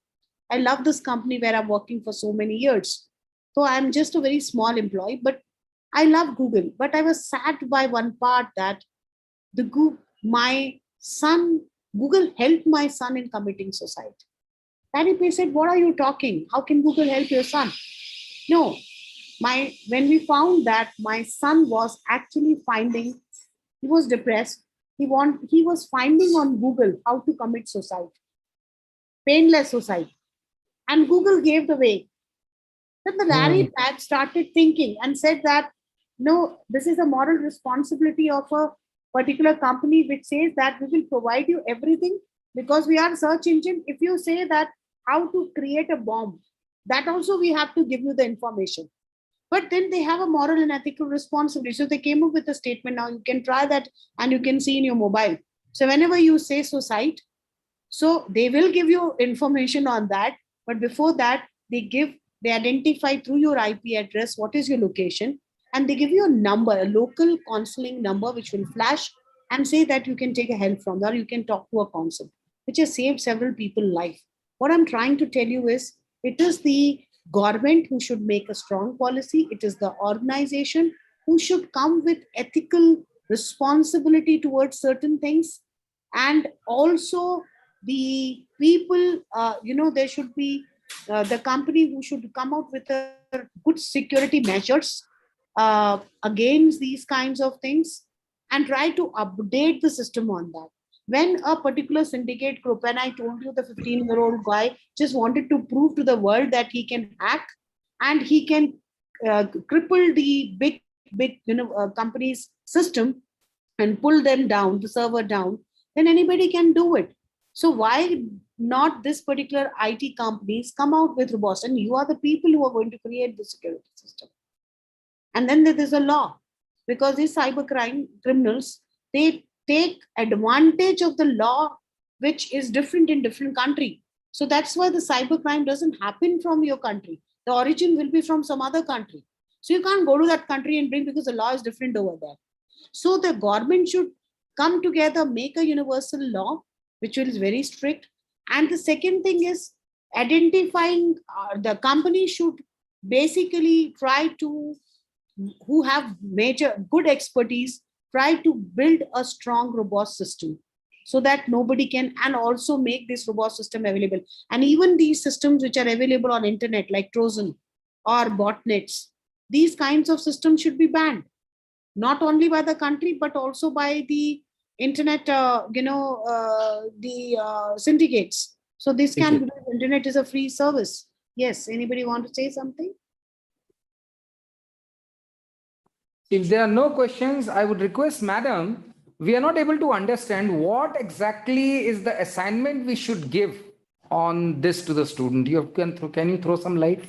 I love this company where I'm working for so many years. So I'm just a very small employee, but I love Google. But I was sad by one part that Google helped my son in committing suicide. Larry Page said, what are you talking? How can Google help your son? No, when we found that my son was actually finding, he was depressed. He was finding on Google how to commit suicide, painless suicide. And Google gave the way. Then the Larry Page started thinking and said that, no, this is a moral responsibility of a particular company which says that we will provide you everything because we are search engine. If you say that how to create a bomb, that also we have to give you the information. But then they have a moral and ethical responsibility. So they came up with a statement. Now you can try that and you can see in your mobile. So whenever you say suicide, so they will give you information on that. But before that, they identify through your IP address what is your location. And they give you a number, a local counseling number, which will flash and say that you can take a help from there. You can talk to a counsel, which has saved several people's life. What I'm trying to tell you is, it is the government who should make a strong policy. It is the organization who should come with ethical responsibility towards certain things. And also the people, there should be the company who should come out with a good security measures against these kinds of things and try to update the system on that. When a particular syndicate group, and I told you the 15-year-old guy just wanted to prove to the world that he can hack and he can cripple the big companies' system and pull them down, the server down, then anybody can do it. So why not this particular IT companies come out with robust, and you are the people who are going to create the security system. And then there is a law, because these cybercrime criminals, they take advantage of the law, which is different in different country. So that's why the cybercrime doesn't happen from your country. The origin will be from some other country. So you can't go to that country and bring, because the law is different over there. So the government should come together, make a universal law, which is very strict. And the second thing is identifying the company should basically try to, who have major good expertise, try to build a strong, robust system so that nobody can, and also make this robust system available. And even these systems which are available on internet, like Trojan or botnets, these kinds of systems should be banned. not only by the country, but also by the internet, the syndicates. So this can, internet is a free service. Yes, anybody want to say something? If there are no questions, I would request, Madam, we are not able to understand what exactly is the assignment we should give on this to the student. Can you throw some light?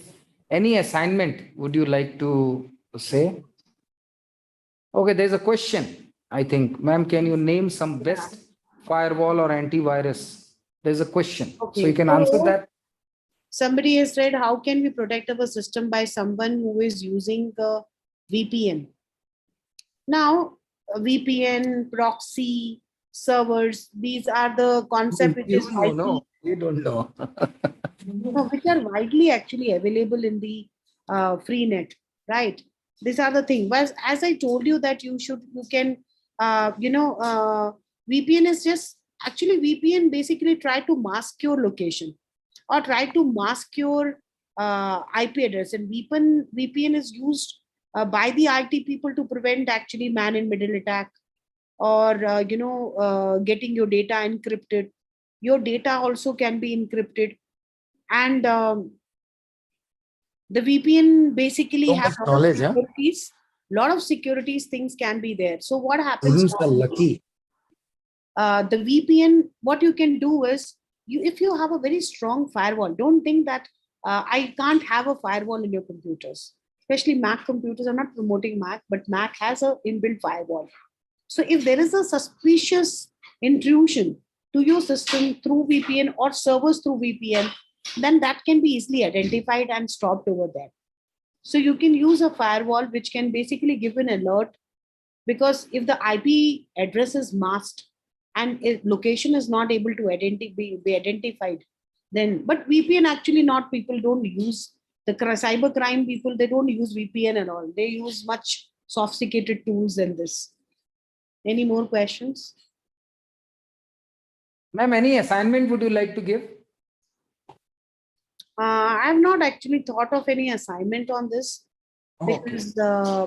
Any assignment would you like to say? Okay, there's a question. I think, ma'am, can you name some best firewall or antivirus? There's a question. Okay. So you can answer that. Somebody has said, how can we protect our system by someone who is using the VPN? Now, VPN, proxy, servers, these are the concept which is No, we don't know. which are widely actually available in the free net, right? These are the things. But as I told you that you can, VPN is just, actually VPN basically try to mask your location or try to mask your IP address, and VPN is used by the IT people to prevent actually man-in-middle attack, or getting your data encrypted. Your data also can be encrypted, and the VPN basically So have much knowledge, huh? Lot of securities things can be there. So what happens? Students are lucky. The VPN, what you can do is, if you have a very strong firewall, don't think that I can't have a firewall in your computers, especially Mac computers. I'm not promoting Mac, but Mac has a inbuilt firewall. So if there is a suspicious intrusion to your system through VPN or servers through VPN, then that can be easily identified and stopped over there. So you can use a firewall which can basically give an alert, because if the IP address is masked and if location is not able to be identified, then, but VPN actually not, people don't use, the cyber crime people, they don't use VPN and all. They use much sophisticated tools than this. Any more questions? Ma'am, any assignment would you like to give? I have not actually thought of any assignment on this, because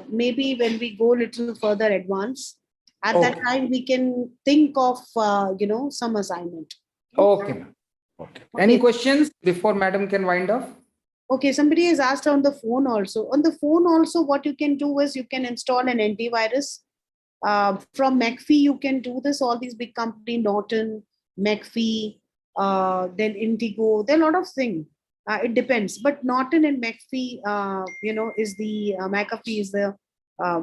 maybe when we go a little further advanced, at that time we can think of some assignment. Okay. Okay. Any questions before Madam can wind up? Okay, somebody has asked on the phone also. On the phone also, what you can do is you can install an antivirus. From McAfee, you can do this. All these big company, Norton, McAfee, then Indigo. There are a lot of things. It depends, but Norton and McAfee, is the McAfee is the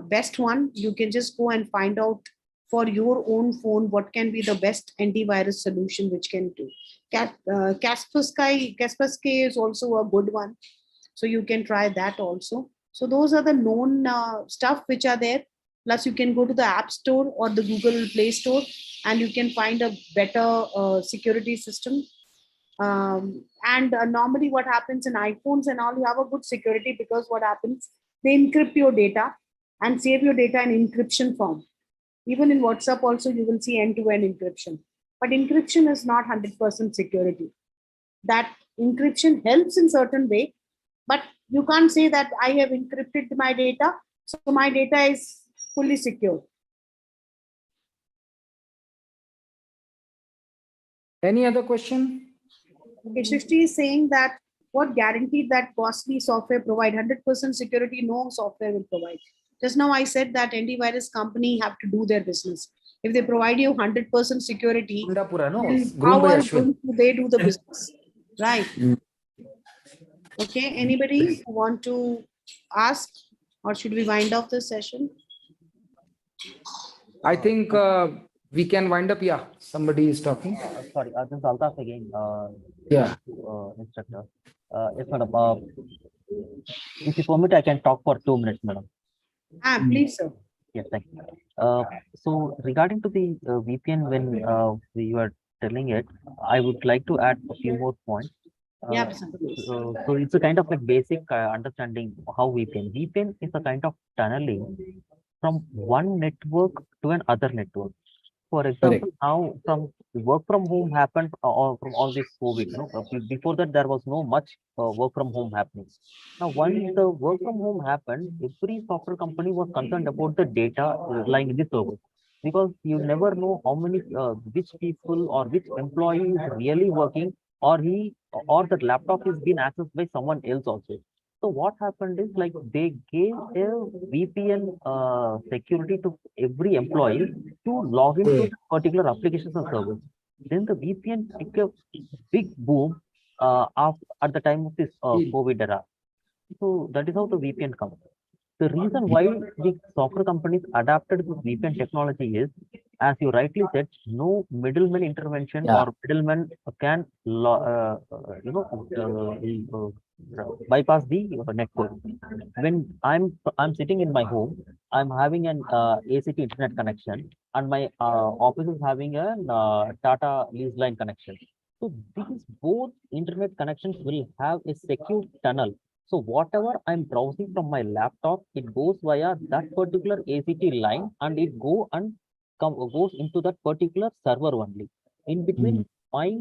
best one. You can just go and find out for your own phone what can be the best antivirus solution which can do. Kaspersky is also a good one, so you can try that also. So those are the known stuff which are there. Plus, you can go to the App Store or the Google Play Store, and you can find a better security system. And normally what happens in iPhones and all, you have a good security, because what happens, they encrypt your data and save your data in encryption form. Even in WhatsApp also, you will see end-to-end encryption. But encryption is not 100% security. That encryption helps in certain way, but you can't say that I have encrypted my data, so my data is fully secure. Any other question? Okay, Shrishti is saying that what guaranteed that costly software provide 100% security? No software will provide. Just now I said that antivirus company have to do their business. If they provide you 100% security, how are they do the business? Right. Okay, anybody want to ask, or should we wind up this session? I think we can wind up. Yeah, somebody is talking. Sorry, this is Altaf again. Yeah. Instructor. Yes, madam. If you permit, I can talk for 2 minutes, madam. Please, sir. Yes, thank you. So regarding to the VPN, when you are telling it, I would like to add a few more points. Yeah. So it's a kind of like basic understanding how VPN is a kind of tunneling from one network to another network. For example, now from work from home happened or from all this COVID, before that there was no much work from home happening. Now, once the work from home happened, every software company was concerned about the data lying in the server, because you never know how many, which people or which employee is really working, or or that laptop is being accessed by someone else also. So what happened is, like, they gave a VPN security to every employee to log into particular applications and service. Then the VPN took a big boom at the time of this COVID era. So that is how the VPN comes. The reason why the software companies adapted this VPN technology is, as you rightly said, no middleman intervention or middleman can, bypass the network. When I'm sitting in my home, I'm having an ACT internet connection, and my office is having a Tata lease line connection. So these both internet connections will have a secure tunnel. So whatever I'm browsing from my laptop, it goes via that particular ACT line, and it goes into that particular server only. In between, my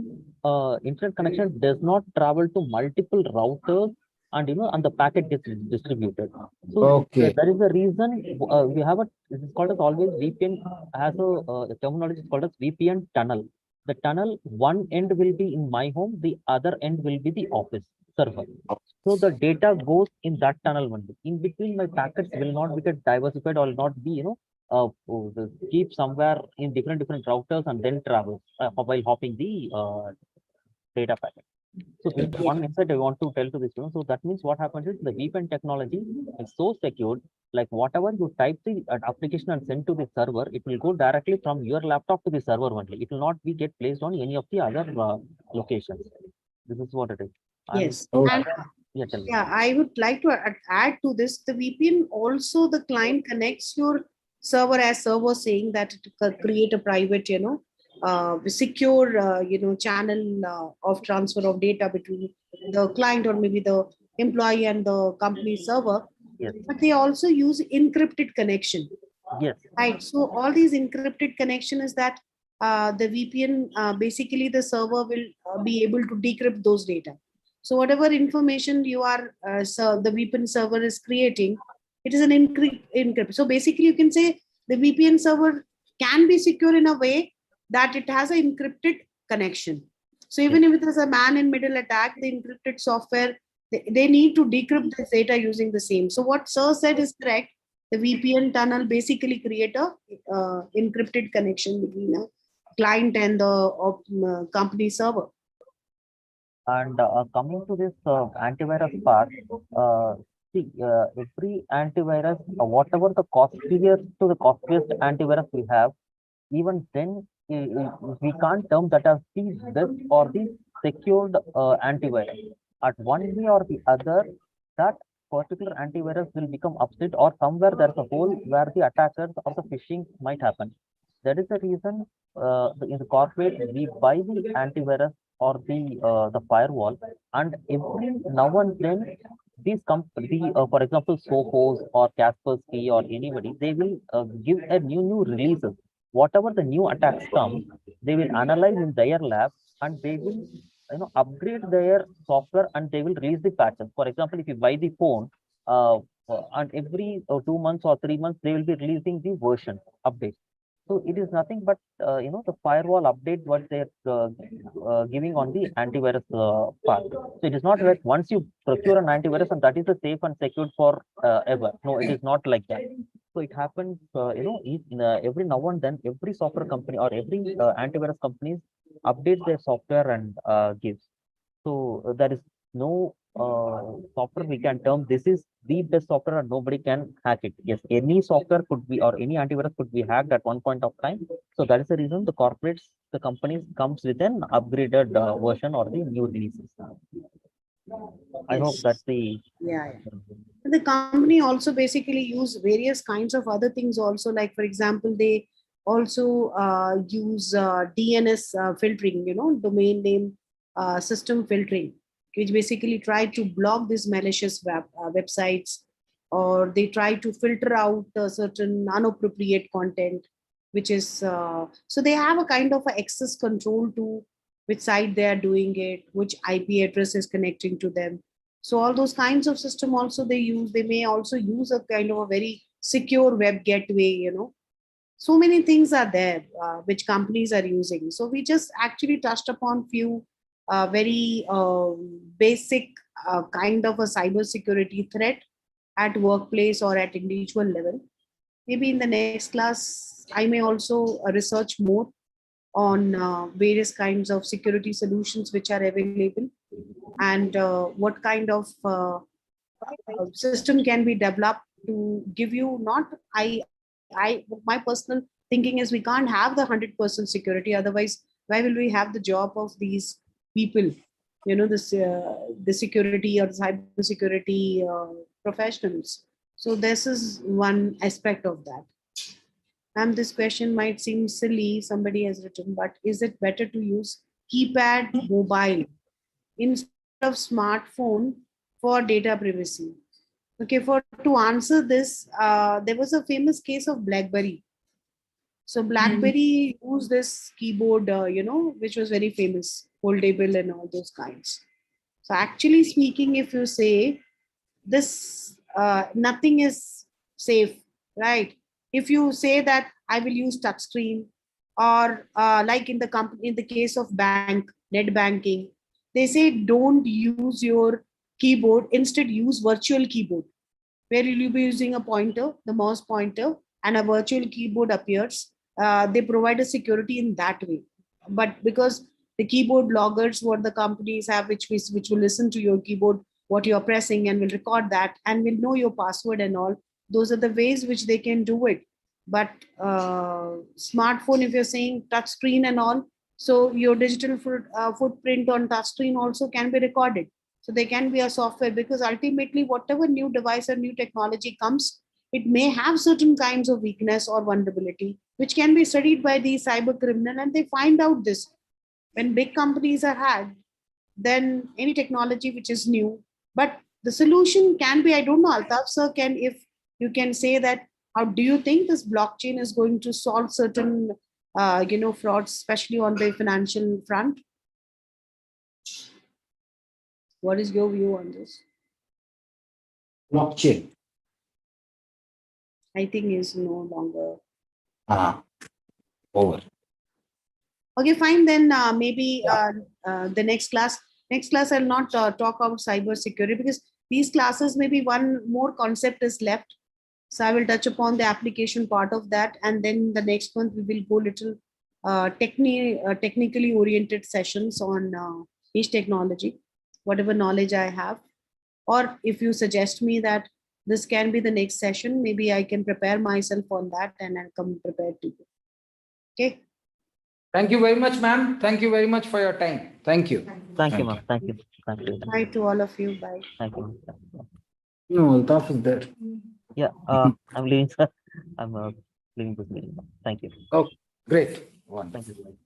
internet connection does not travel to multiple routers, and and the packet gets distributed. So that is the reason we have this is called as always VPN has a terminology called as VPN tunnel. The tunnel, one end will be in my home, the other end will be the office server. So the data goes in that tunnel only. In between, my packets will not be get diversified or will not be, keep somewhere in different routers and then travel while hopping the data packet. So this is one insight I want to tell to this. So that means what happens is the VPN technology is so secured, like whatever you type the application and send to the server, it will go directly from your laptop to the server only. It will not be get placed on any of the other locations. This is what it is. Yes. And, yeah, I would like to add to this. The VPN also, the client connects your server, as sir was saying, that it create a private, secure, channel of transfer of data between the client or maybe the employee and the company server. Yes. But they also use encrypted connection. Yes. Right. So all these encrypted connection is that the VPN, basically the server will be able to decrypt those data. So whatever information you are, the VPN server is creating, it is an encrypt. So basically you can say the VPN server can be secure in a way that it has an encrypted connection. So even if it is a man-in-middle attack, the encrypted software, they need to decrypt this data using the same. So what sir said is correct. The VPN tunnel basically create a encrypted connection between a client and the company server. And coming to this antivirus part, every antivirus, whatever the costliest antivirus we have, even then we can't term that as the best or the secured antivirus. At one way or the other, that particular antivirus will become upset, or somewhere there's a hole where the attackers or the phishing might happen. That is the reason in the corporate we buy the antivirus or the firewall, and every now and then these companies, for example, Sophos or Kaspersky or anybody, they will give a new releases. Whatever the new attacks come, they will analyze in their lab, and they will upgrade their software, and they will release the patches. For example, if you buy the phone, and every 2 months or 3 months, they will be releasing the version update. So it is nothing but the firewall update what they're giving on the antivirus part. So it is not that once you procure an antivirus and that is the safe and secured for ever. No, it is not like that. So it happens, every now and then, every software company or every antivirus companies update their software and gives. So there is no software we can term this is the best software and nobody can hack it. Yes, any software could be, or any antivirus could be hacked at one point of time. So that is the reason the corporates, the companies comes with an upgraded version or the new releases. I hope that's the The company also basically use various kinds of other things also, like for example, they also use DNS filtering, domain name system filtering, which basically try to block these malicious websites, or they try to filter out certain inappropriate content. which is so they have a kind of a access control to which site they are doing it, which IP address is connecting to them. So all those kinds of system also they use. They may also use a kind of a very secure web gateway, so many things are there which companies are using. So we just actually touched upon few very basic kind of a cyber security threat at workplace or at individual level. Maybe in the next class, I may also research more on various kinds of security solutions which are available, and what kind of system can be developed to give you not I my personal thinking is we can't have the 100% security, otherwise why will we have the job of these people, this the security or cyber security professionals. So this is one aspect of that. And this question might seem silly, somebody has written, but is it better to use keypad mobile instead of smartphone for data privacy? Okay, for to answer this, there was a famous case of BlackBerry. So BlackBerry used this keyboard, which was very famous, foldable and all those kinds. So actually speaking, if you say this, nothing is safe, right? If you say that I will use touchscreen, or like in the case of net banking, they say don't use your keyboard. Instead, use virtual keyboard, where you'll be using a pointer, the mouse pointer, and a virtual keyboard appears. They provide a security in that way. But because the keyboard loggers, what the companies have, which will listen to your keyboard, what you're pressing, and will record that, and will know your password and all. Those are the ways which they can do it. But smartphone, if you're saying touch screen and all, so your digital footprint on touch screen also can be recorded. So there can be a software, because ultimately whatever new device or new technology comes, it may have certain kinds of weakness or vulnerability, which can be studied by the cyber criminal, and they find out this. When big companies are hacked, then any technology which is new, but the solution can be, I don't know, Altaf sir, if you can say that, how do you think this blockchain is going to solve certain frauds, especially on the financial front? What is your view on this? Blockchain. I think is no longer. Over. Okay, fine. Then maybe the next class. Next class, I'll not talk about cyber security, because these classes, maybe one more concept is left. So I will touch upon the application part of that, and then the next month we will go little technically oriented sessions on each technology, whatever knowledge I have. Or if you suggest me that this can be the next session, maybe I can prepare myself on that and I'll come prepared to you. Okay. Thank you very much, ma'am. Thank you very much for your time. Thank you. Thank you, ma'am. Thank you. Thank you. Bye to all of you. Bye. Thank you. No, Altaf is there. Yeah, I'm leaving, sir. I'm leaving this meeting. Thank you. Oh, great. Thank you.